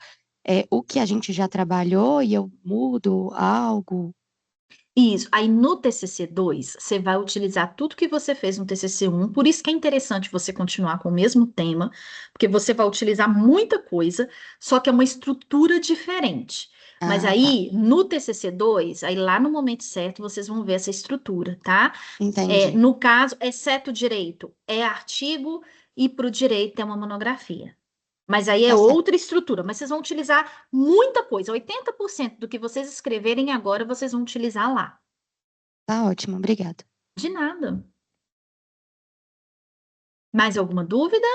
o que a gente já trabalhou e eu mudo algo? Isso. Aí no TCC2, você vai utilizar tudo que você fez no TCC1, por isso que é interessante você continuar com o mesmo tema, porque você vai utilizar muita coisa, só que é uma estrutura diferente. Mas Ah, tá. aí, no TCC2, aí lá no momento certo, vocês vão ver essa estrutura, tá? Entendi. No caso, exceto o direito, é artigo e para o direito é uma monografia. Mas aí é Tá certo. outra estrutura, mas vocês vão utilizar muita coisa. 80% do que vocês escreverem agora, vocês vão utilizar lá. Tá ótimo, obrigada. De nada. Mais alguma dúvida?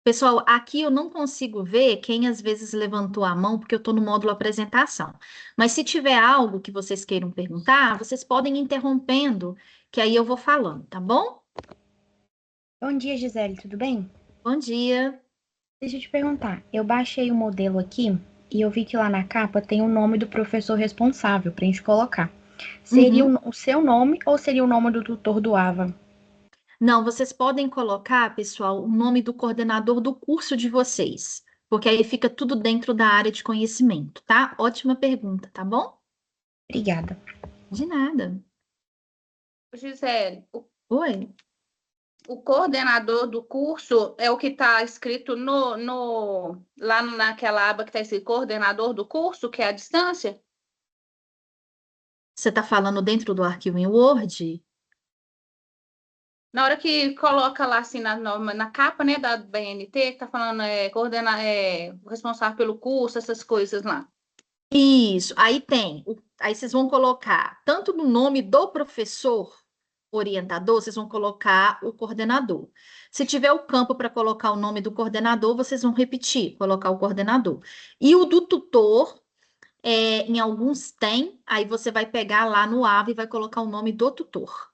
Pessoal, aqui eu não consigo ver quem às vezes levantou a mão, porque eu estou no módulo apresentação. Mas se tiver algo que vocês queiram perguntar, vocês podem ir interrompendo, que aí eu vou falando, tá bom? Bom dia, Gisele, tudo bem? Bom dia. Deixa eu te perguntar, eu baixei o modelo aqui e eu vi que lá na capa tem o nome do professor responsável pra gente colocar. Seria Uhum. o seu nome ou seria o nome do tutor do AVA? Não, vocês podem colocar, pessoal, o nome do coordenador do curso de vocês, porque aí fica tudo dentro da área de conhecimento, tá? Ótima pergunta, tá bom? Obrigada. De nada. Gisele, Oi? o coordenador do curso é o que está escrito lá naquela aba que está escrito coordenador do curso, que é a distância? Você está falando dentro do arquivo em Word? Na hora que coloca lá assim na capa, né, da BNT, que tá falando responsável pelo curso, essas coisas lá. Isso, aí tem. Aí vocês vão colocar, tanto no nome do professor orientador, vocês vão colocar o coordenador. Se tiver o campo para colocar o nome do coordenador, vocês vão repetir, colocar o coordenador. E o do tutor, em alguns tem, aí você vai pegar lá no AVA e vai colocar o nome do tutor.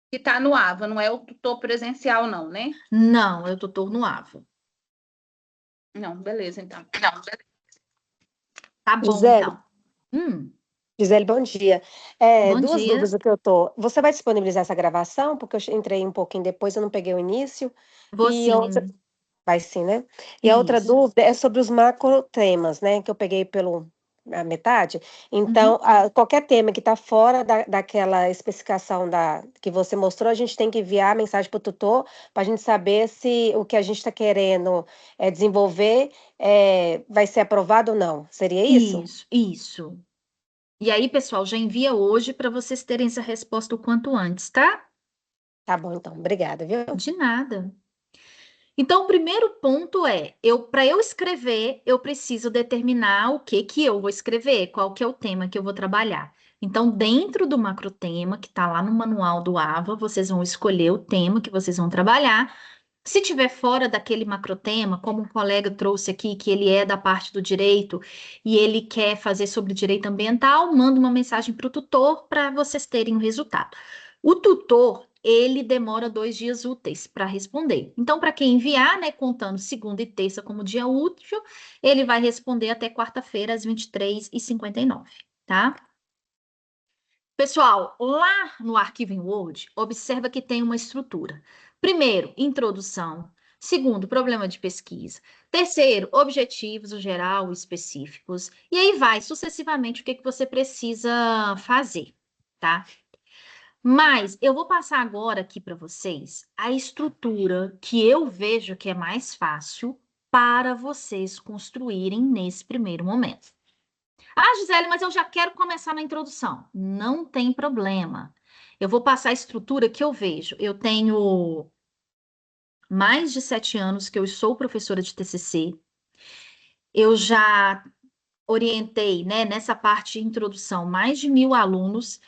Que tá no AVA, não é o tutor presencial, não, né? Não, é o tutor no AVA. Não, beleza, então. Não, beleza. Tá bom, Gisele, então. Gisele, bom dia. Bom Duas dia. dúvidas que eu tô. Você vai disponibilizar essa gravação? Porque eu entrei um pouquinho depois, eu não peguei o início. Vou E a outra, sim. vai sim, né? E a outra Isso. dúvida é sobre os macrotemas, né? Que eu peguei pelo a metade. Então, Uhum. qualquer tema que está fora daquela especificação que você mostrou, a gente tem que enviar a mensagem para o tutor para a gente saber se o que a gente está querendo desenvolver vai ser aprovado ou não. Seria isso? Isso. E aí, pessoal, já envia hoje para vocês terem essa resposta o quanto antes, tá? Tá bom, então. Obrigada, viu? De nada. Então, o primeiro ponto é, para eu escrever, eu preciso determinar o que eu vou escrever, qual que é o tema que eu vou trabalhar. Então, dentro do macrotema, que está lá no manual do AVA, vocês vão escolher o tema que vocês vão trabalhar. Se tiver fora daquele macrotema, como um colega trouxe aqui, que ele é da parte do direito e ele quer fazer sobre direito ambiental, manda uma mensagem para o tutor para vocês terem o resultado. O tutor, ele demora 2 dias úteis para responder. Então, para quem enviar, né, contando segunda e terça como dia útil, ele vai responder até quarta-feira, às 23h59, tá? Pessoal, lá no arquivo em Word, observa que tem uma estrutura. Primeiro, introdução. Segundo, problema de pesquisa. Terceiro, objetivos, o geral, específicos. E aí vai sucessivamente o que você precisa fazer, tá? Mas eu vou passar agora aqui para vocês a estrutura que eu vejo que é mais fácil para vocês construírem nesse primeiro momento. Ah, Gisele, mas eu já quero começar na introdução. Não tem problema. Eu vou passar a estrutura que eu vejo. Eu tenho mais de 7 anos que eu sou professora de TCC. Eu já orientei, né, nessa parte de introdução, mais de 1.000 alunos.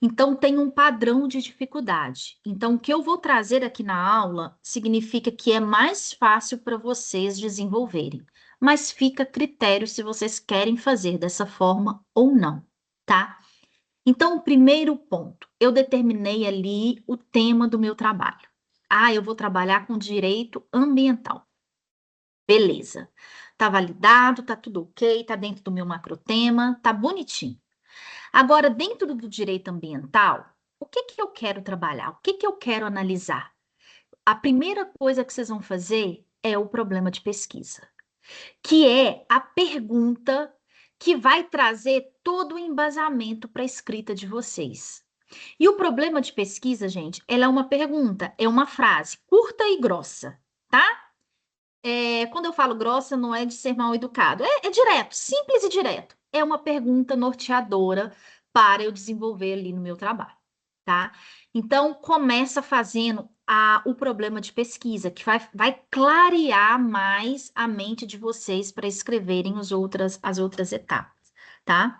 Então, tem um padrão de dificuldade. Então, o que eu vou trazer aqui na aula significa que é mais fácil para vocês desenvolverem. Mas fica a critério se vocês querem fazer dessa forma ou não, tá? Então, o primeiro ponto, eu determinei ali o tema do meu trabalho. Ah, eu vou trabalhar com direito ambiental. Beleza. Tá validado, tá tudo ok, tá dentro do meu macrotema, tá bonitinho. Agora, dentro do direito ambiental, o que eu quero trabalhar? O que eu quero analisar? A primeira coisa que vocês vão fazer é o problema de pesquisa. que é a pergunta que vai trazer todo o embasamento para a escrita de vocês. E o problema de pesquisa, gente, ela é uma pergunta, é uma frase curta e grossa, tá? Quando eu falo grossa, não é de ser mal educado, é direto, simples e direto. É uma pergunta norteadora para eu desenvolver ali no meu trabalho, tá? Então, começa fazendo o problema de pesquisa, que vai clarear mais a mente de vocês para escreverem as outras etapas, tá?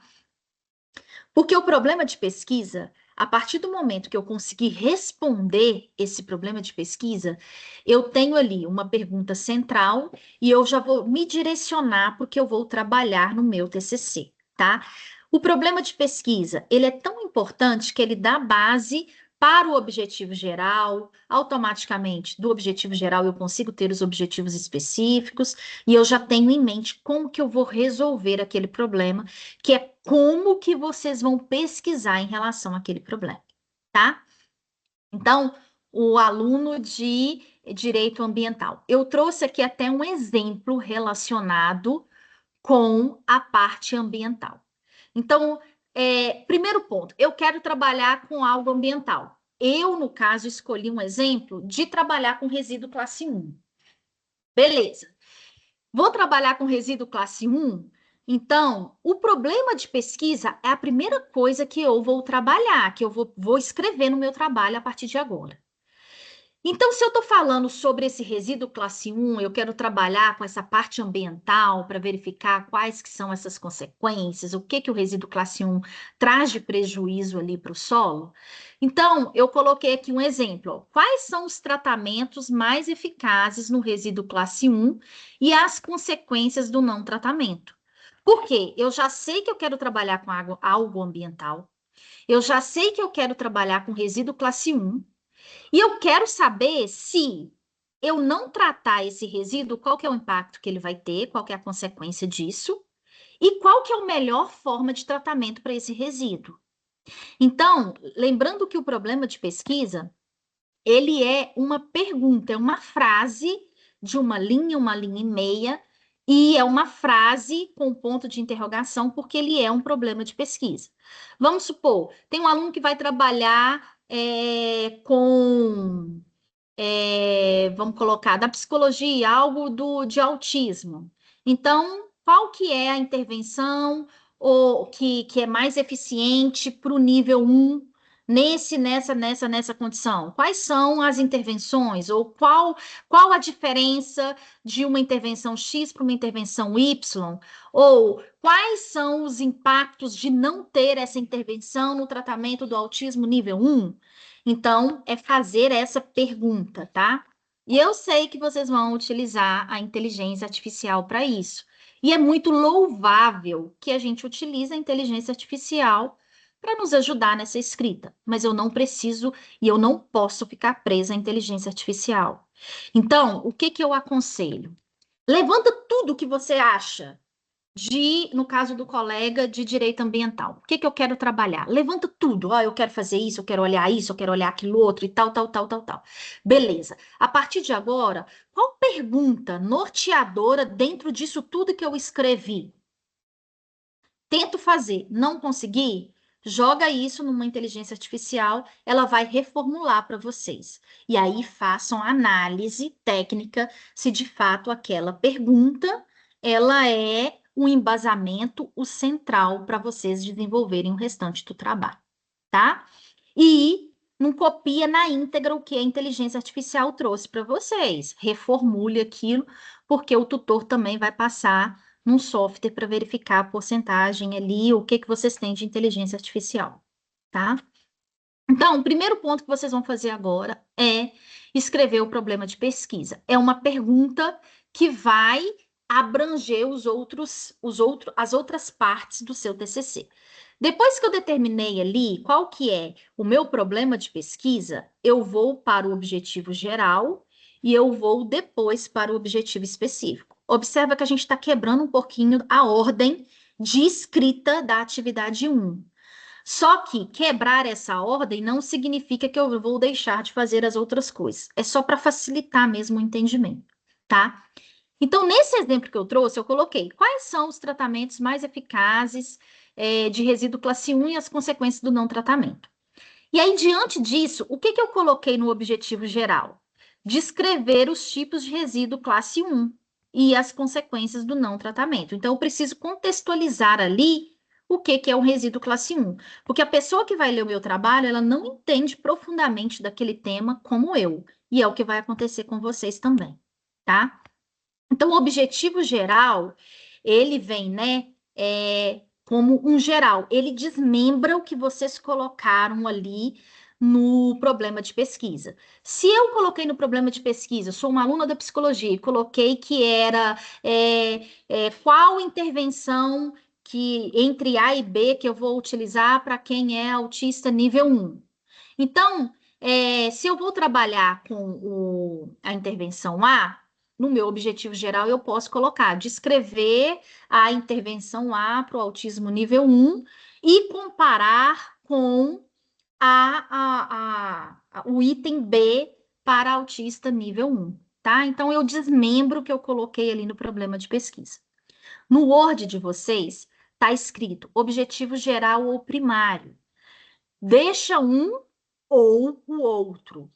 Porque o problema de pesquisa, a partir do momento que eu conseguir responder esse problema de pesquisa, eu tenho ali uma pergunta central e eu já vou me direcionar para o que eu vou trabalhar no meu TCC, tá? O problema de pesquisa, ele é tão importante que ele dá base para o objetivo geral, automaticamente do objetivo geral eu consigo ter os objetivos específicos e eu já tenho em mente como que eu vou resolver aquele problema, que é como que vocês vão pesquisar em relação àquele problema, tá? Então, o aluno de direito ambiental. Eu trouxe aqui até um exemplo relacionado com a parte ambiental. Então, primeiro ponto, eu quero trabalhar com algo ambiental. Eu, no caso, escolhi um exemplo de trabalhar com resíduo classe 1. Beleza. Vou trabalhar com resíduo classe 1? Então, o problema de pesquisa é a primeira coisa que eu vou trabalhar, que eu vou escrever no meu trabalho a partir de agora. Então, se eu estou falando sobre esse resíduo classe 1, eu quero trabalhar com essa parte ambiental para verificar quais que são essas consequências, o que que o resíduo classe 1 traz de prejuízo ali para o solo. Então, eu coloquei aqui um exemplo. Ó. Quais são os tratamentos mais eficazes no resíduo classe 1 e as consequências do não tratamento? Por quê? Eu já sei que eu quero trabalhar com algo ambiental, eu já sei que eu quero trabalhar com resíduo classe 1, e eu quero saber se eu não tratar esse resíduo, qual que é o impacto que ele vai ter, qual que é a consequência disso, e qual que é a melhor forma de tratamento para esse resíduo. Então, lembrando que o problema de pesquisa, ele é uma pergunta, é uma frase de uma linha e meia, e é uma frase com ponto de interrogação, porque ele é um problema de pesquisa. Vamos supor, tem um aluno que vai trabalhar vamos colocar, da psicologia, algo de autismo. Então, qual que é a intervenção que é mais eficiente para o nível 1 nessa condição? Quais são as intervenções? Ou qual a diferença de uma intervenção X para uma intervenção Y? Ou quais são os impactos de não ter essa intervenção no tratamento do autismo nível 1? Então, é fazer essa pergunta, tá? E eu sei que vocês vão utilizar a inteligência artificial para isso. E é muito louvável que a gente utilize a inteligência artificial para nos ajudar nessa escrita, mas eu não preciso e eu não posso ficar presa à inteligência artificial. Então, o que que eu aconselho? Levanta tudo que você acha no caso do colega de direito ambiental. O que que eu quero trabalhar? Levanta tudo. Eu quero fazer isso, eu quero olhar isso, eu quero olhar aquilo outro e tal, tal, tal, tal, tal. Beleza. A partir de agora, qual pergunta norteadora dentro disso tudo que eu escrevi? Tento fazer, não consegui? Joga isso numa inteligência artificial, ela vai reformular para vocês. E aí façam análise técnica se de fato aquela pergunta ela é o embasamento, o central para vocês desenvolverem o restante do trabalho, tá? E não copia na íntegra o que a inteligência artificial trouxe para vocês. Reformule aquilo, porque o tutor também vai passar num software para verificar a porcentagem ali, o que vocês têm de inteligência artificial, tá? Então, o primeiro ponto que vocês vão fazer agora é escrever o problema de pesquisa. É uma pergunta que vai abranger as outras partes do seu TCC. Depois que eu determinei ali qual que é o meu problema de pesquisa, eu vou para o objetivo geral e eu vou depois para o objetivo específico. Observa que a gente está quebrando um pouquinho a ordem de escrita da atividade 1. Só que quebrar essa ordem não significa que eu vou deixar de fazer as outras coisas. É só para facilitar mesmo o entendimento, tá? Então, nesse exemplo que eu trouxe, eu coloquei quais são os tratamentos mais eficazes de resíduo classe 1 e as consequências do não tratamento. E aí, diante disso, o que eu coloquei no objetivo geral? Descrever os tipos de resíduo classe 1 e as consequências do não tratamento. Então, eu preciso contextualizar ali o que é um resíduo classe 1. Porque a pessoa que vai ler o meu trabalho, ela não entende profundamente daquele tema como eu. E é o que vai acontecer com vocês também, tá? Então, o objetivo geral, ele vem, né, como um geral. Ele desmembra o que vocês colocaram ali no problema de pesquisa. Se eu coloquei no problema de pesquisa, sou uma aluna da psicologia, e coloquei que era qual intervenção que entre A e B que eu vou utilizar para quem é autista nível 1. Então, se eu vou trabalhar com a intervenção A, no meu objetivo geral, eu posso colocar, descrever a intervenção A para o autismo nível 1 e comparar com o item B para autista nível 1, tá? Então, eu desmembro o que eu coloquei ali no problema de pesquisa. No Word de vocês, está escrito objetivo geral ou primário. Deixa um ou o outro.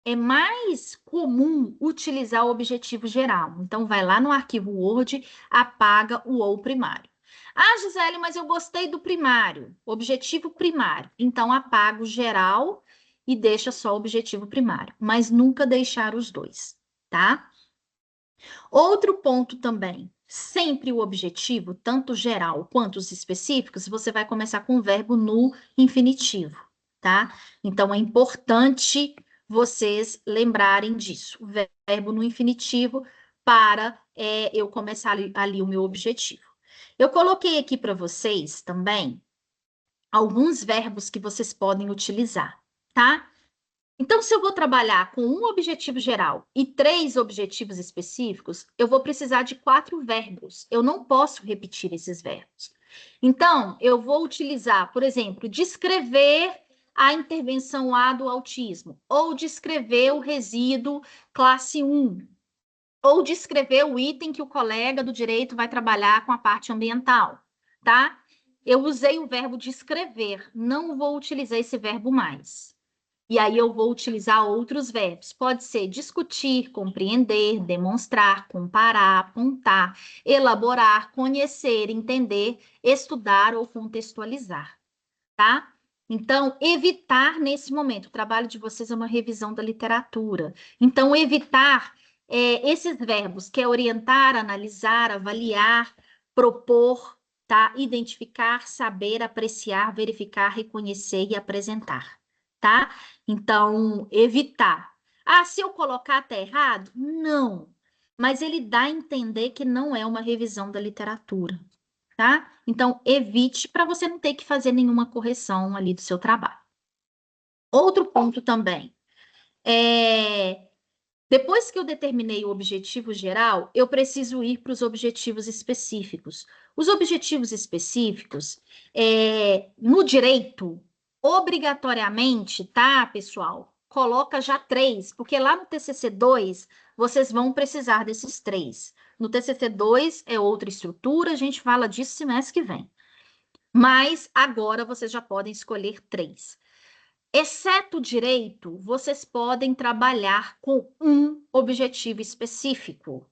É mais comum utilizar o objetivo geral. Então, vai lá no arquivo Word, apaga o ou primário. Ah, Gisele, mas eu gostei do primário, objetivo primário. Então, apaga o geral e deixa só o objetivo primário, mas nunca deixar os dois, tá? Outro ponto também, sempre o objetivo, tanto geral quanto os específicos, você vai começar com o verbo no infinitivo, tá? Então, é importante vocês lembrarem disso, o verbo no infinitivo para eu começar ali o meu objetivo. Eu coloquei aqui para vocês também alguns verbos que vocês podem utilizar, tá? Então, se eu vou trabalhar com um objetivo geral e 3 objetivos específicos, eu vou precisar de 4 verbos. Eu não posso repetir esses verbos. Então, eu vou utilizar, por exemplo, descrever a intervenção A do autismo, ou descrever o resíduo classe 1, ou descrever o item que o colega do direito vai trabalhar com a parte ambiental, tá? Eu usei o verbo descrever, não vou utilizar esse verbo mais. E aí eu vou utilizar outros verbos. Pode ser discutir, compreender, demonstrar, comparar, apontar, elaborar, conhecer, entender, estudar ou contextualizar, tá? Então, evitar nesse momento. O trabalho de vocês é uma revisão da literatura. Então, evitar esses verbos, que é orientar, analisar, avaliar, propor, tá? Identificar, saber, apreciar, verificar, reconhecer e apresentar, tá? Então, evitar. Ah, se eu colocar tá errado? Não. Mas ele dá a entender que não é uma revisão da literatura, tá? Então, evite para você não ter que fazer nenhuma correção ali do seu trabalho. Outro ponto também, depois que eu determinei o objetivo geral, eu preciso ir para os objetivos específicos. Os objetivos específicos, no direito, obrigatoriamente, tá, pessoal? Coloca já 3, porque lá no TCC2, vocês vão precisar desses 3. No TCC2 é outra estrutura, a gente fala disso semestre que vem. Mas agora vocês já podem escolher 3. Exceto o direito, vocês podem trabalhar com um objetivo específico.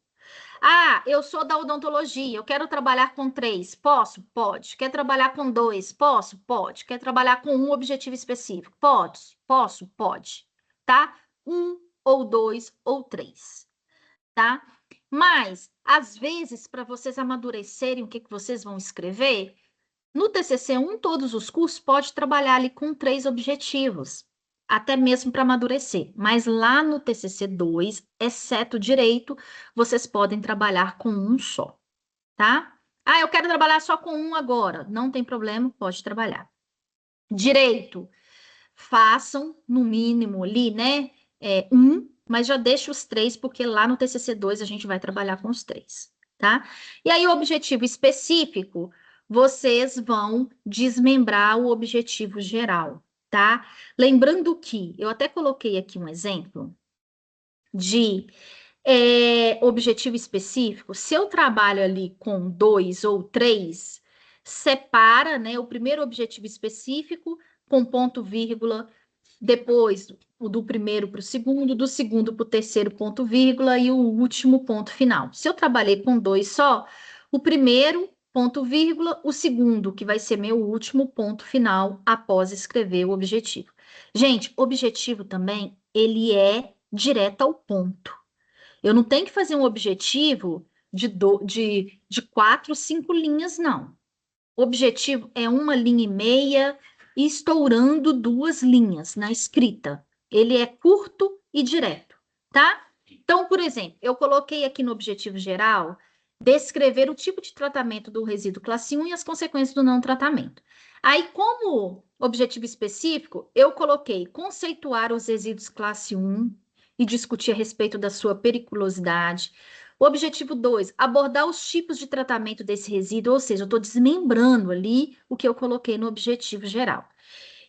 Ah, eu sou da odontologia, eu quero trabalhar com 3. Posso? Pode. Quer trabalhar com 2? Posso? Pode. Quer trabalhar com um objetivo específico? Pode. Posso? Pode. Tá? 1 ou 2 ou 3. Tá? Mas, às vezes, para vocês amadurecerem o que vocês vão escrever, no TCC1, todos os cursos pode trabalhar ali com 3 objetivos, até mesmo para amadurecer. Mas lá no TCC2, exceto direito, vocês podem trabalhar com um só, tá? Ah, eu quero trabalhar só com um agora. Não tem problema, pode trabalhar. Direito, façam no mínimo ali, né? Mas já deixa os 3, porque lá no TCC2 a gente vai trabalhar com os 3, tá? E aí, o objetivo específico, vocês vão desmembrar o objetivo geral, tá? Lembrando que, eu até coloquei aqui um exemplo de Objetivo específico, se eu trabalho ali com 2 ou 3, separa, né, o primeiro objetivo específico com ponto, vírgula, depois do primeiro para o segundo, do segundo para o terceiro ponto, vírgula, e o último ponto final. Se eu trabalhei com 2 só, o primeiro ponto, vírgula, o segundo, que vai ser meu último ponto final após escrever o objetivo. Gente, objetivo também, ele é direto ao ponto. Eu não tenho que fazer um objetivo de 4, 5 linhas, não. O objetivo é 1,5 linha e estourando 2 linhas na escrita. Ele é curto e direto, tá? Então, por exemplo, eu coloquei aqui no objetivo geral descrever o tipo de tratamento do resíduo classe 1 e as consequências do não tratamento. Aí, como objetivo específico, eu coloquei conceituar os resíduos classe 1 e discutir a respeito da sua periculosidade. O objetivo 2, abordar os tipos de tratamento desse resíduo, ou seja, eu estou desmembrando ali o que eu coloquei no objetivo geral.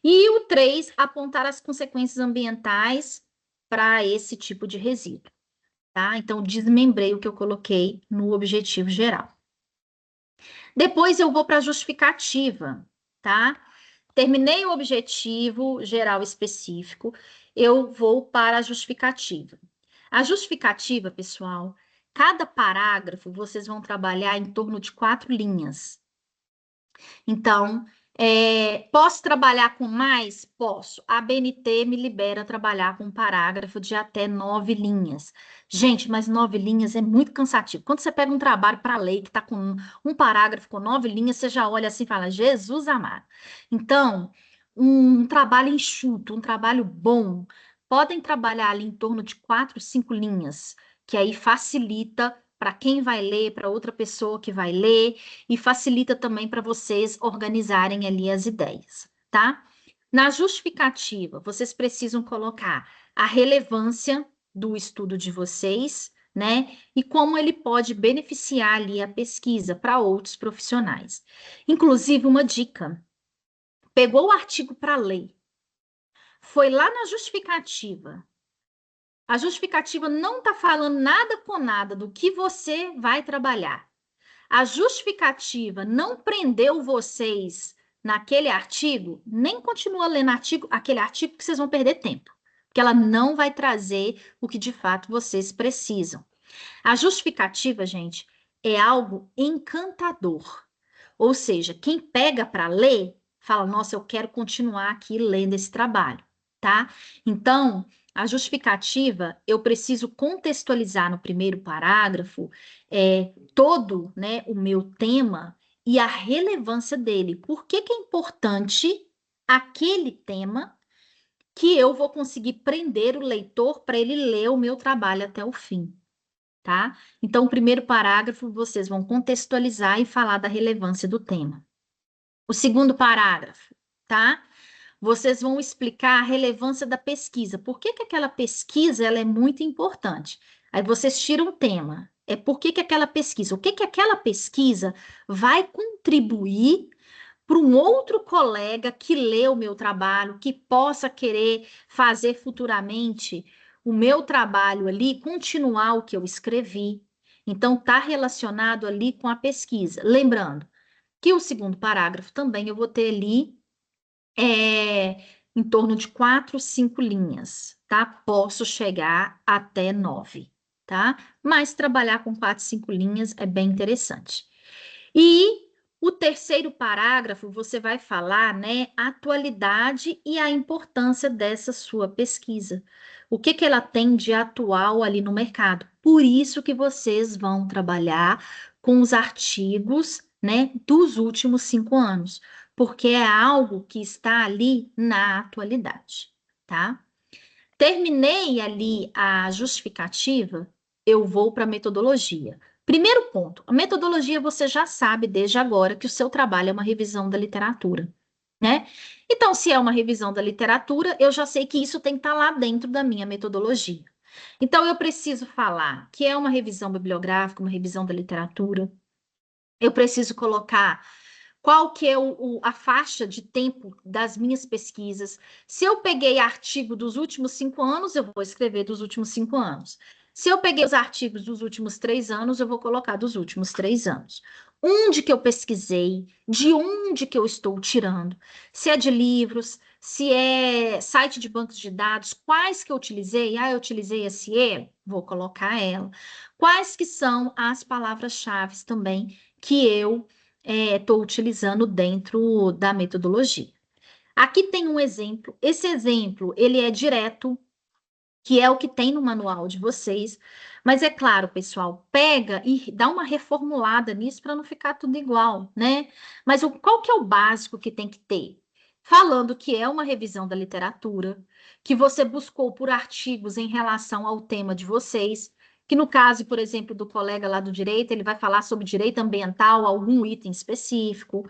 E o 3, apontar as consequências ambientais para esse tipo de resíduo, tá? Então, desmembrei o que eu coloquei no objetivo geral. Depois eu vou para a justificativa, tá? Terminei o objetivo geral específico, eu vou para a justificativa. A justificativa, pessoal, cada parágrafo vocês vão trabalhar em torno de 4 linhas. Então, posso trabalhar com mais? Posso. A BNT me libera trabalhar com um parágrafo de até 9 linhas. Gente, mas 9 linhas é muito cansativo. Quando você pega um trabalho para ler que está com um parágrafo com 9 linhas, você já olha assim e fala, Jesus amado. Então, um trabalho enxuto, um trabalho bom, podem trabalhar ali em torno de 4, 5 linhas, que aí facilita para quem vai ler, para outra pessoa que vai ler, e facilita também para vocês organizarem ali as ideias, tá? Na justificativa, vocês precisam colocar a relevância do estudo de vocês, né? E como ele pode beneficiar ali a pesquisa para outros profissionais. Inclusive, uma dica: pegou o artigo para ler, foi lá na justificativa. A justificativa não está falando nada com nada do que você vai trabalhar. A justificativa não prendeu vocês naquele artigo, nem continua lendo aquele artigo que vocês vão perder tempo, porque ela não vai trazer o que de fato vocês precisam. A justificativa, gente, é algo encantador. Ou seja, quem pega para ler, fala, nossa, eu quero continuar aqui lendo esse trabalho, tá? Então, a justificativa, eu preciso contextualizar no primeiro parágrafo todo, né, o meu tema e a relevância dele. Por que que é importante aquele tema que eu vou conseguir prender o leitor para ele ler o meu trabalho até o fim, tá? Então, o primeiro parágrafo, vocês vão contextualizar e falar da relevância do tema. O segundo parágrafo, tá? Vocês vão explicar a relevância da pesquisa. Por que que aquela pesquisa ela é muito importante? Aí vocês tiram o tema. Por que que aquela pesquisa? O que que aquela pesquisa vai contribuir para um outro colega que lê o meu trabalho, que possa querer fazer futuramente o meu trabalho ali, continuar o que eu escrevi. Então, está relacionado ali com a pesquisa. Lembrando que o segundo parágrafo também eu vou ter ali em torno de 4, 5 linhas, tá? Posso chegar até 9, tá? Mas trabalhar com 4, 5 linhas é bem interessante. E o terceiro parágrafo, você vai falar, né, a atualidade e a importância dessa sua pesquisa. O que que ela tem de atual ali no mercado? Por isso que vocês vão trabalhar com os artigos, né, dos últimos 5 anos, porque é algo que está ali na atualidade, tá? Terminei ali a justificativa, eu vou para a metodologia. Primeiro ponto, a metodologia você já sabe desde agora que o seu trabalho é uma revisão da literatura, né? Então, se é uma revisão da literatura, eu já sei que isso tem que estar lá dentro da minha metodologia. Então, eu preciso falar que é uma revisão bibliográfica, uma revisão da literatura. Eu preciso colocar qual que é a faixa de tempo das minhas pesquisas. Se eu peguei artigo dos últimos 5 anos, eu vou escrever dos últimos 5 anos. Se eu peguei os artigos dos últimos 3 anos, eu vou colocar dos últimos 3 anos. Onde que eu pesquisei, de onde que eu estou tirando, se é de livros, se é site de bancos de dados, quais que eu utilizei, eu utilizei a SIE, vou colocar ela. Quais que são as palavras-chave também que eu estou utilizando dentro da metodologia. Aqui tem um exemplo, esse exemplo, ele é direto, que é o que tem no manual de vocês. Mas é claro, pessoal, pega e dá uma reformulada nisso para não ficar tudo igual, né? Mas qual que é o básico que tem que ter? Falando que é uma revisão da literatura, que você buscou por artigos em relação ao tema de vocês, que no caso, por exemplo, do colega lá do direito, ele vai falar sobre direito ambiental, algum item específico.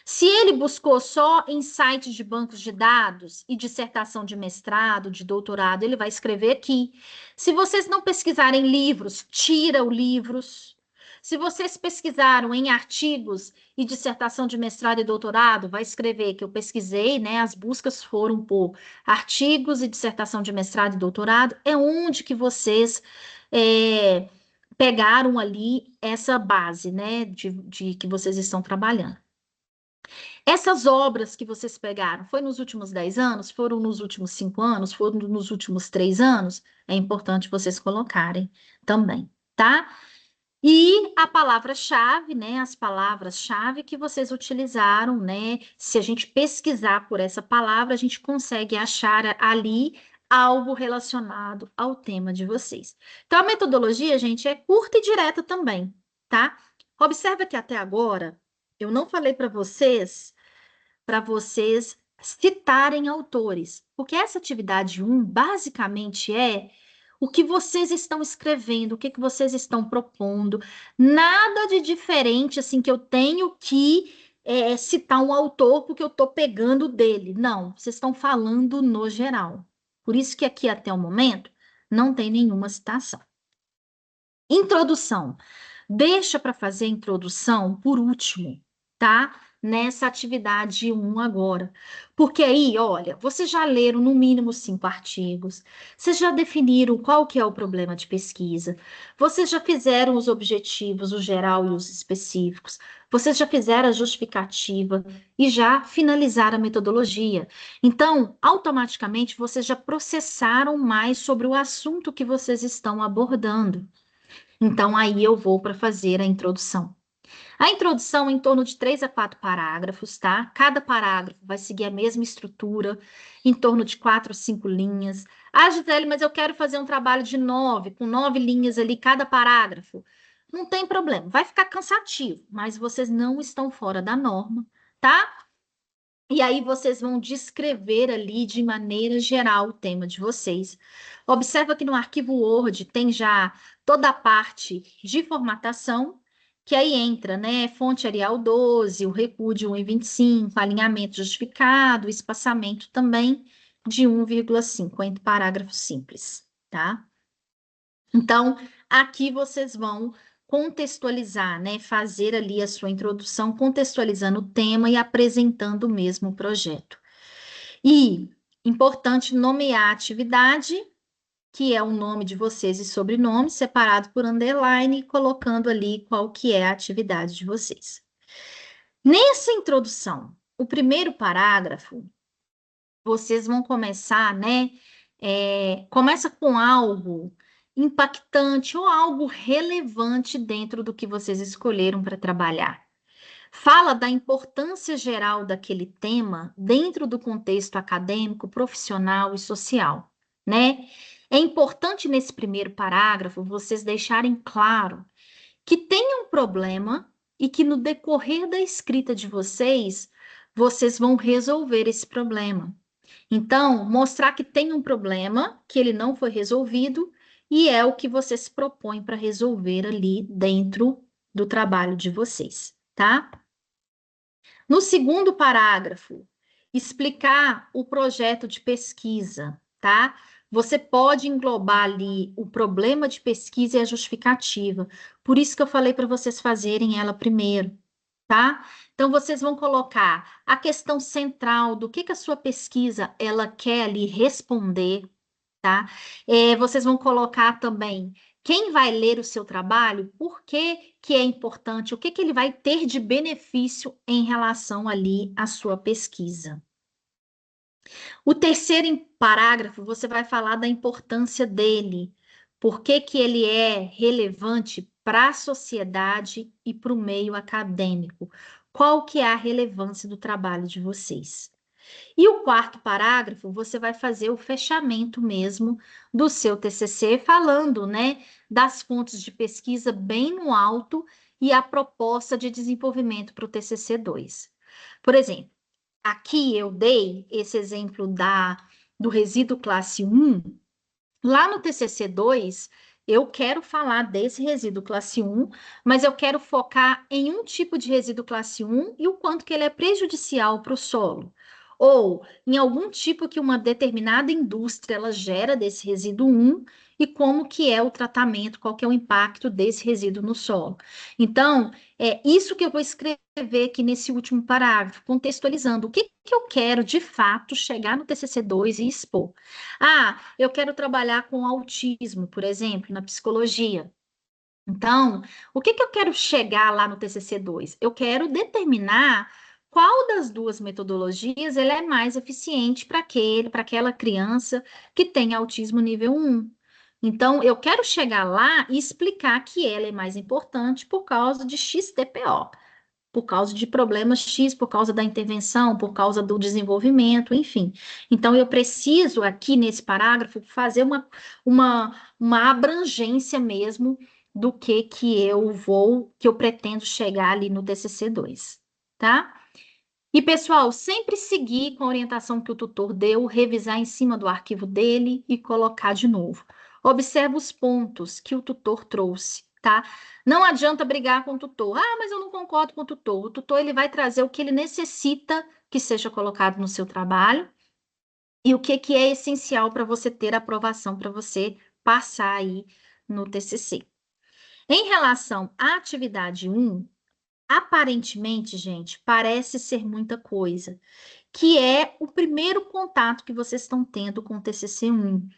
Se ele buscou só em sites de bancos de dados e dissertação de mestrado, de doutorado, ele vai escrever aqui. Se vocês não pesquisarem livros, tira os livros. Se vocês pesquisaram em artigos e dissertação de mestrado e doutorado, vai escrever que eu pesquisei, né? As buscas foram por artigos e dissertação de mestrado e doutorado. É onde que vocês pegaram ali essa base, né? De que vocês estão trabalhando. Essas obras que vocês pegaram, foi nos últimos 10 anos? Foram nos últimos 5 anos? Foram nos últimos 3 anos? É importante vocês colocarem também, tá? E a palavra-chave, né? As palavras-chave que vocês utilizaram, né? Se a gente pesquisar por essa palavra, a gente consegue achar ali algo relacionado ao tema de vocês. Então, a metodologia, gente, é curta e direta também, tá? Observa que até agora eu não falei para vocês citarem autores, porque essa atividade 1 basicamente é o que vocês estão escrevendo, o que vocês estão propondo, nada de diferente assim que eu tenho que citar um autor porque eu estou pegando dele. Não, vocês estão falando no geral. Por isso que aqui até o momento não tem nenhuma citação. Introdução. Deixa para fazer a introdução por último, tá? Nessa atividade 1 agora. Porque aí, olha, vocês já leram no mínimo 5 artigos, vocês já definiram qual que é o problema de pesquisa, vocês já fizeram os objetivos, o geral e os específicos, vocês já fizeram a justificativa e já finalizaram a metodologia. Então, automaticamente, vocês já processaram mais sobre o assunto que vocês estão abordando. Então, aí eu vou para fazer a introdução. A introdução é em torno de 3 a 4 parágrafos, tá? Cada parágrafo vai seguir a mesma estrutura, em torno de 4 ou 5 linhas. Ah, Gisele, mas eu quero fazer um trabalho de 9, com 9 linhas ali cada parágrafo. Não tem problema, vai ficar cansativo, mas vocês não estão fora da norma, tá? E aí vocês vão descrever ali de maneira geral o tema de vocês. Observa que no arquivo Word tem já toda a parte de formatação, que aí entra, né? Fonte Arial 12, o recuo de 1,25, alinhamento justificado, espaçamento também de 1,5 entre parágrafos simples, tá? Então, aqui vocês vão contextualizar, né? Fazer ali a sua introdução, contextualizando o tema e apresentando o mesmo projeto. E, importante nomear a atividade, que é o nome de vocês e sobrenome, separado por underline, colocando ali qual que é a atividade de vocês. Nessa introdução, o primeiro parágrafo, vocês vão começar, né? Começa com algo impactante ou algo relevante dentro do que vocês escolheram para trabalhar. Fala da importância geral daquele tema dentro do contexto acadêmico, profissional e social, né? É importante nesse primeiro parágrafo vocês deixarem claro que tem um problema e que no decorrer da escrita de vocês vão resolver esse problema. Então, mostrar que tem um problema, que ele não foi resolvido, e é o que vocês propõem para resolver ali dentro do trabalho de vocês, tá? No segundo parágrafo, explicar o projeto de pesquisa, tá? Você pode englobar ali o problema de pesquisa e a justificativa. Por isso que eu falei para vocês fazerem ela primeiro, tá? Então, vocês vão colocar a questão central do que a sua pesquisa ela quer ali responder, tá? Vocês vão colocar também quem vai ler o seu trabalho, por que que é importante, o que que ele vai ter de benefício em relação ali à sua pesquisa. O terceiro parágrafo, você vai falar da importância dele, por que que ele é relevante para a sociedade e para o meio acadêmico. Qual que é a relevância do trabalho de vocês? E o quarto parágrafo, você vai fazer o fechamento mesmo do seu TCC, falando, né, das fontes de pesquisa bem no alto e a proposta de desenvolvimento para o TCC 2. Por exemplo, aqui eu dei esse exemplo do resíduo classe 1. Lá no TCC 2, eu quero falar desse resíduo classe 1, mas eu quero focar em um tipo de resíduo classe 1 e o quanto que ele é prejudicial para o solo. Ou em algum tipo que uma determinada indústria ela gera desse resíduo 1 e como que é o tratamento, qual que é o impacto desse resíduo no solo. Então, é isso que eu vou escrever aqui nesse último parágrafo, contextualizando o que que eu quero de fato chegar no TCC 2 e expor. Ah, eu quero trabalhar com autismo, por exemplo, na psicologia. Então, o que que eu quero chegar lá no TCC 2? Eu quero determinar qual das duas metodologias ele é mais eficiente para para aquela criança que tem autismo nível 1. Então, eu quero chegar lá e explicar que ela é mais importante por causa de XTPO, por causa de problemas X, por causa da intervenção, por causa do desenvolvimento, enfim. Então, eu preciso aqui nesse parágrafo fazer uma abrangência mesmo do que eu pretendo chegar ali no TCC 2, tá? E, pessoal, sempre seguir com a orientação que o tutor deu, revisar em cima do arquivo dele e colocar de novo. Observe os pontos que o tutor trouxe, tá? Não adianta brigar com o tutor. Ah, mas eu não concordo com o tutor. O tutor ele vai trazer o que ele necessita que seja colocado no seu trabalho e o que é essencial para você ter aprovação, para você passar aí no TCC. Em relação à atividade 1, aparentemente, gente, parece ser muita coisa, que é o primeiro contato que vocês estão tendo com o TCC 1.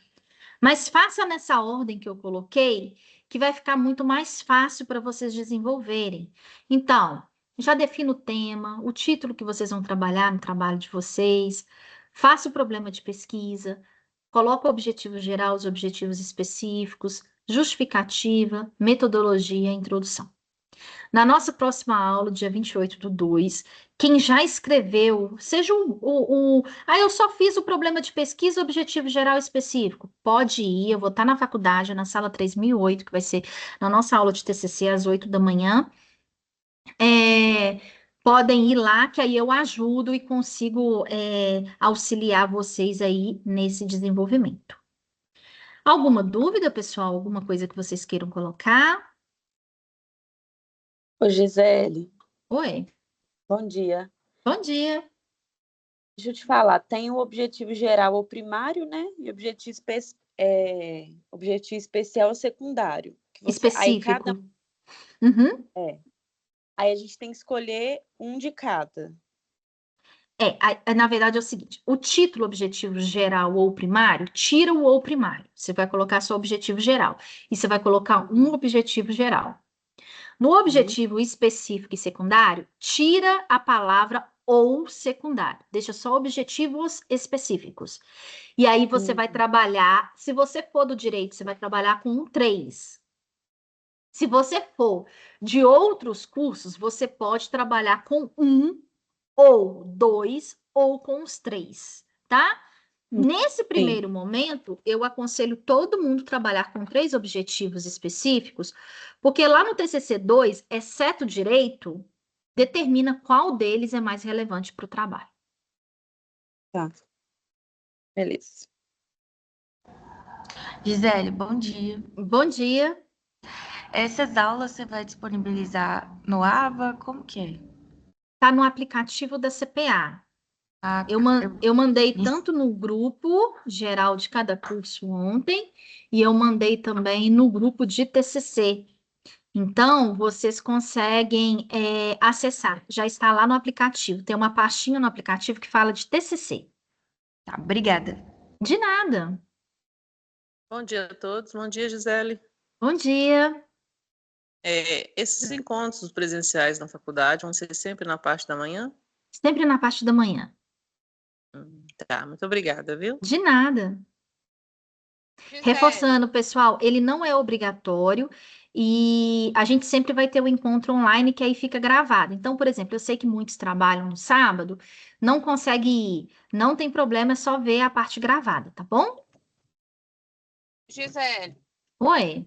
Mas faça nessa ordem que eu coloquei, que vai ficar muito mais fácil para vocês desenvolverem. Então, já defina o tema, o título que vocês vão trabalhar no trabalho de vocês, faça o problema de pesquisa, coloca o objetivo geral, os objetivos específicos, justificativa, metodologia e introdução. Na nossa próxima aula, dia 28/2, quem já escreveu, seja eu só fiz o problema de pesquisa, objetivo geral específico. Pode ir, eu vou estar na faculdade, na sala 3008, que vai ser na nossa aula de TCC às 8 da manhã. Podem ir lá, que aí eu ajudo e consigo auxiliar vocês aí nesse desenvolvimento. Alguma dúvida, pessoal? Alguma coisa que vocês queiram colocar? Ô, Gisele, Oi, bom dia. bom dia. Deixa eu te falar, tem o objetivo geral ou primário, né? E objetivo especial ou secundário. Aí Específico. Uhum. Aí a gente tem que escolher um de cada. Na verdade é o seguinte, o título objetivo geral ou primário, tira o ou primário. Você vai colocar só objetivo geral. E você vai colocar um objetivo geral. No objetivo específico e secundário, tira a palavra ou secundário. Deixa só objetivos específicos. E aí você vai trabalhar, se você for do direito, você vai trabalhar com um 3. Se você for de outros cursos, você pode trabalhar com 1 ou 2 ou com os 3, tá? Nesse primeiro momento, eu aconselho todo mundo trabalhar com 3 objetivos específicos, porque lá no TCC 2, exceto direito, determina qual deles é mais relevante para o trabalho. Tá. Beleza. Gisele, bom dia. Bom dia. Essas aulas você vai disponibilizar no AVA? Como que é? Tá no aplicativo da CPA. Ah, Eu mandei tanto no grupo geral de cada curso ontem, e eu mandei também no grupo de TCC. Então, vocês conseguem acessar. Já está lá no aplicativo. Tem uma pastinha no aplicativo que fala de TCC. Tá, obrigada. De nada. Bom dia a todos. Bom dia, Gisele. Bom dia. Esses encontros presenciais na faculdade vão ser sempre na parte da manhã? Sempre na parte da manhã. Tá, muito obrigada, viu? De nada. Gisele, Reforçando, pessoal, ele não é obrigatório e a gente sempre vai ter o encontro online que aí fica gravado. Então, por exemplo, eu sei que muitos trabalham no sábado, não consegue ir. Não tem problema, é só ver a parte gravada, tá bom? Gisele, Oi.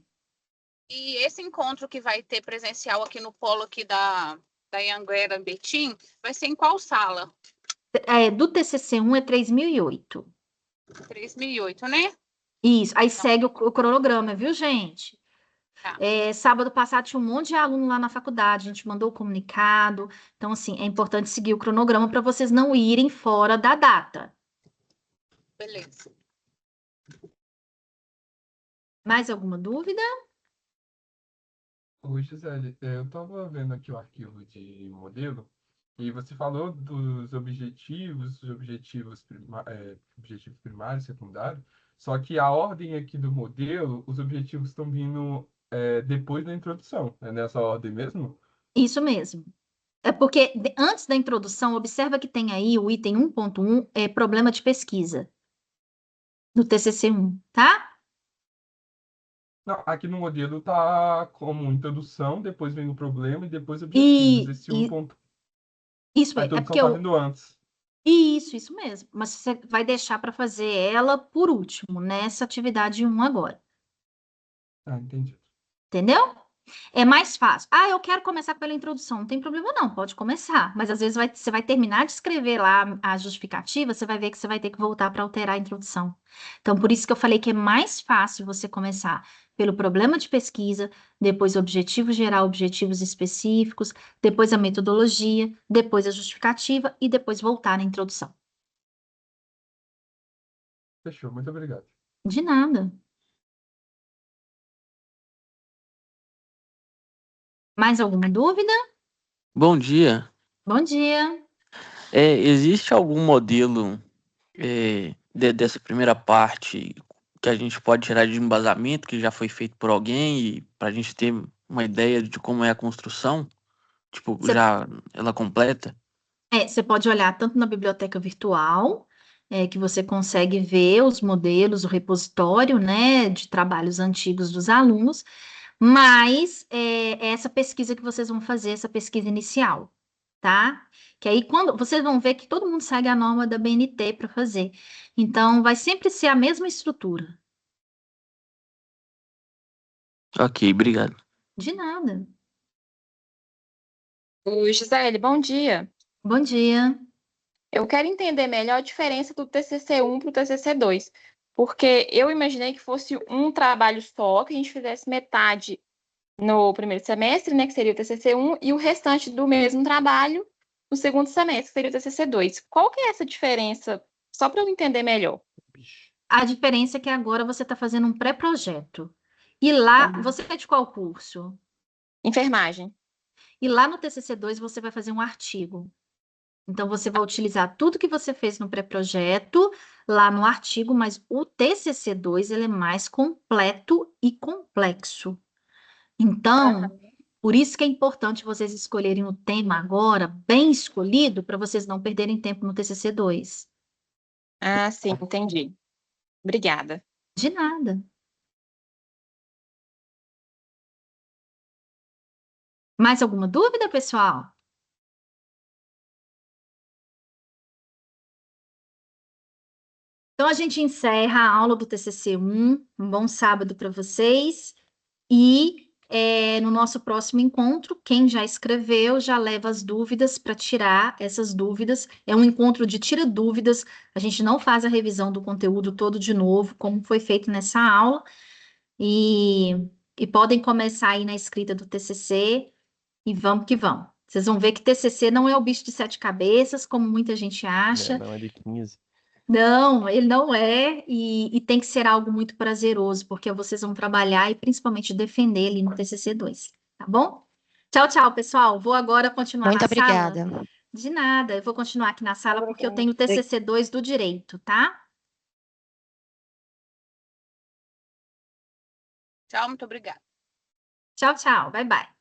e esse encontro que vai ter presencial aqui no polo aqui da Anhanguera Betim, vai ser em qual sala? Do TCC1 é 3008. 3008, né? Isso, aí segue o cronograma, viu, gente? Tá. Sábado passado tinha um monte de aluno lá na faculdade, a gente mandou o comunicado. Então, assim, é importante seguir o cronograma para vocês não irem fora da data. Beleza. Mais alguma dúvida? Oi, Gisele, eu estava vendo aqui o arquivo de modelo e você falou dos objetivos, objetivos primário, secundário, só que a ordem aqui do modelo, os objetivos estão vindo depois da introdução, é nessa ordem mesmo? Isso mesmo. É porque antes da introdução, observa que tem aí o item 1.1, é problema de pesquisa, no TCC1, tá? Não, aqui no modelo tá como introdução, depois vem o problema e depois objetivos. Esse E ponto, isso a é introdução porque tá vindo antes. isso mesmo. Mas você vai deixar para fazer ela por último, nessa atividade 1 agora. Ah, entendi. Entendeu? É mais fácil. Ah, eu quero começar pela introdução. Não tem problema, não, pode começar. Mas às vezes você vai terminar de escrever lá a justificativa, você vai ver que você vai ter que voltar para alterar a introdução. Então, por isso que eu falei que é mais fácil você começar pelo problema de pesquisa, depois o objetivo geral, objetivos específicos, depois a metodologia, depois a justificativa e depois voltar na introdução. Fechou, muito obrigado. De nada. Mais alguma dúvida? Bom dia. Bom dia. Existe algum modelo dessa primeira parte que a gente pode tirar de embasamento que já foi feito por alguém e para a gente ter uma ideia de como é a construção? Tipo, Você já ela completa? Você pode olhar tanto na biblioteca virtual, que você consegue ver os modelos, o repositório, né, de trabalhos antigos dos alunos, mas é essa pesquisa que vocês vão fazer, essa pesquisa inicial, tá? Que aí quando vocês vão ver que todo mundo segue a norma da BNT para fazer. Então, vai sempre ser a mesma estrutura. Ok, obrigado. De nada. Oi, Gisele, bom dia. Bom dia. Eu quero entender melhor a diferença do TCC1 para o TCC2, porque eu imaginei que fosse um trabalho só, que a gente fizesse metade no primeiro semestre, né, que seria o TCC1, e o restante do mesmo trabalho no segundo semestre, que seria o TCC2. Qual que é essa diferença? Só para eu entender melhor. A diferença é que agora você está fazendo um pré-projeto. E lá, você é de qual curso? Enfermagem. E lá no TCC2 você vai fazer um artigo. Então, você vai utilizar tudo que você fez no pré-projeto lá no artigo, mas o TCC2 ele é mais completo e complexo. Então, por isso que é importante vocês escolherem o tema agora, bem escolhido, para vocês não perderem tempo no TCC2. Ah, sim, entendi. Obrigada. De nada. Mais alguma dúvida, pessoal? Então, a gente encerra a aula do TCC1. Um bom sábado para vocês. E no nosso próximo encontro, quem já escreveu já leva as dúvidas para tirar essas dúvidas. É um encontro de tira dúvidas. A gente não faz a revisão do conteúdo todo de novo, como foi feito nessa aula. E podem começar aí na escrita do TCC e vamos que vamos. Vocês vão ver que TCC não é o bicho de 7 cabeças, como muita gente acha. Não, é de 15. Não, ele não é, e tem que ser algo muito prazeroso, porque vocês vão trabalhar e principalmente defender ali no TCC2, tá bom? Tchau, tchau, pessoal. Vou agora continuar Muito na sala. obrigada. De nada, eu vou continuar aqui na sala porque eu tenho o TCC2 do direito, tá? Tchau, muito obrigada. Tchau, tchau. Bye, bye.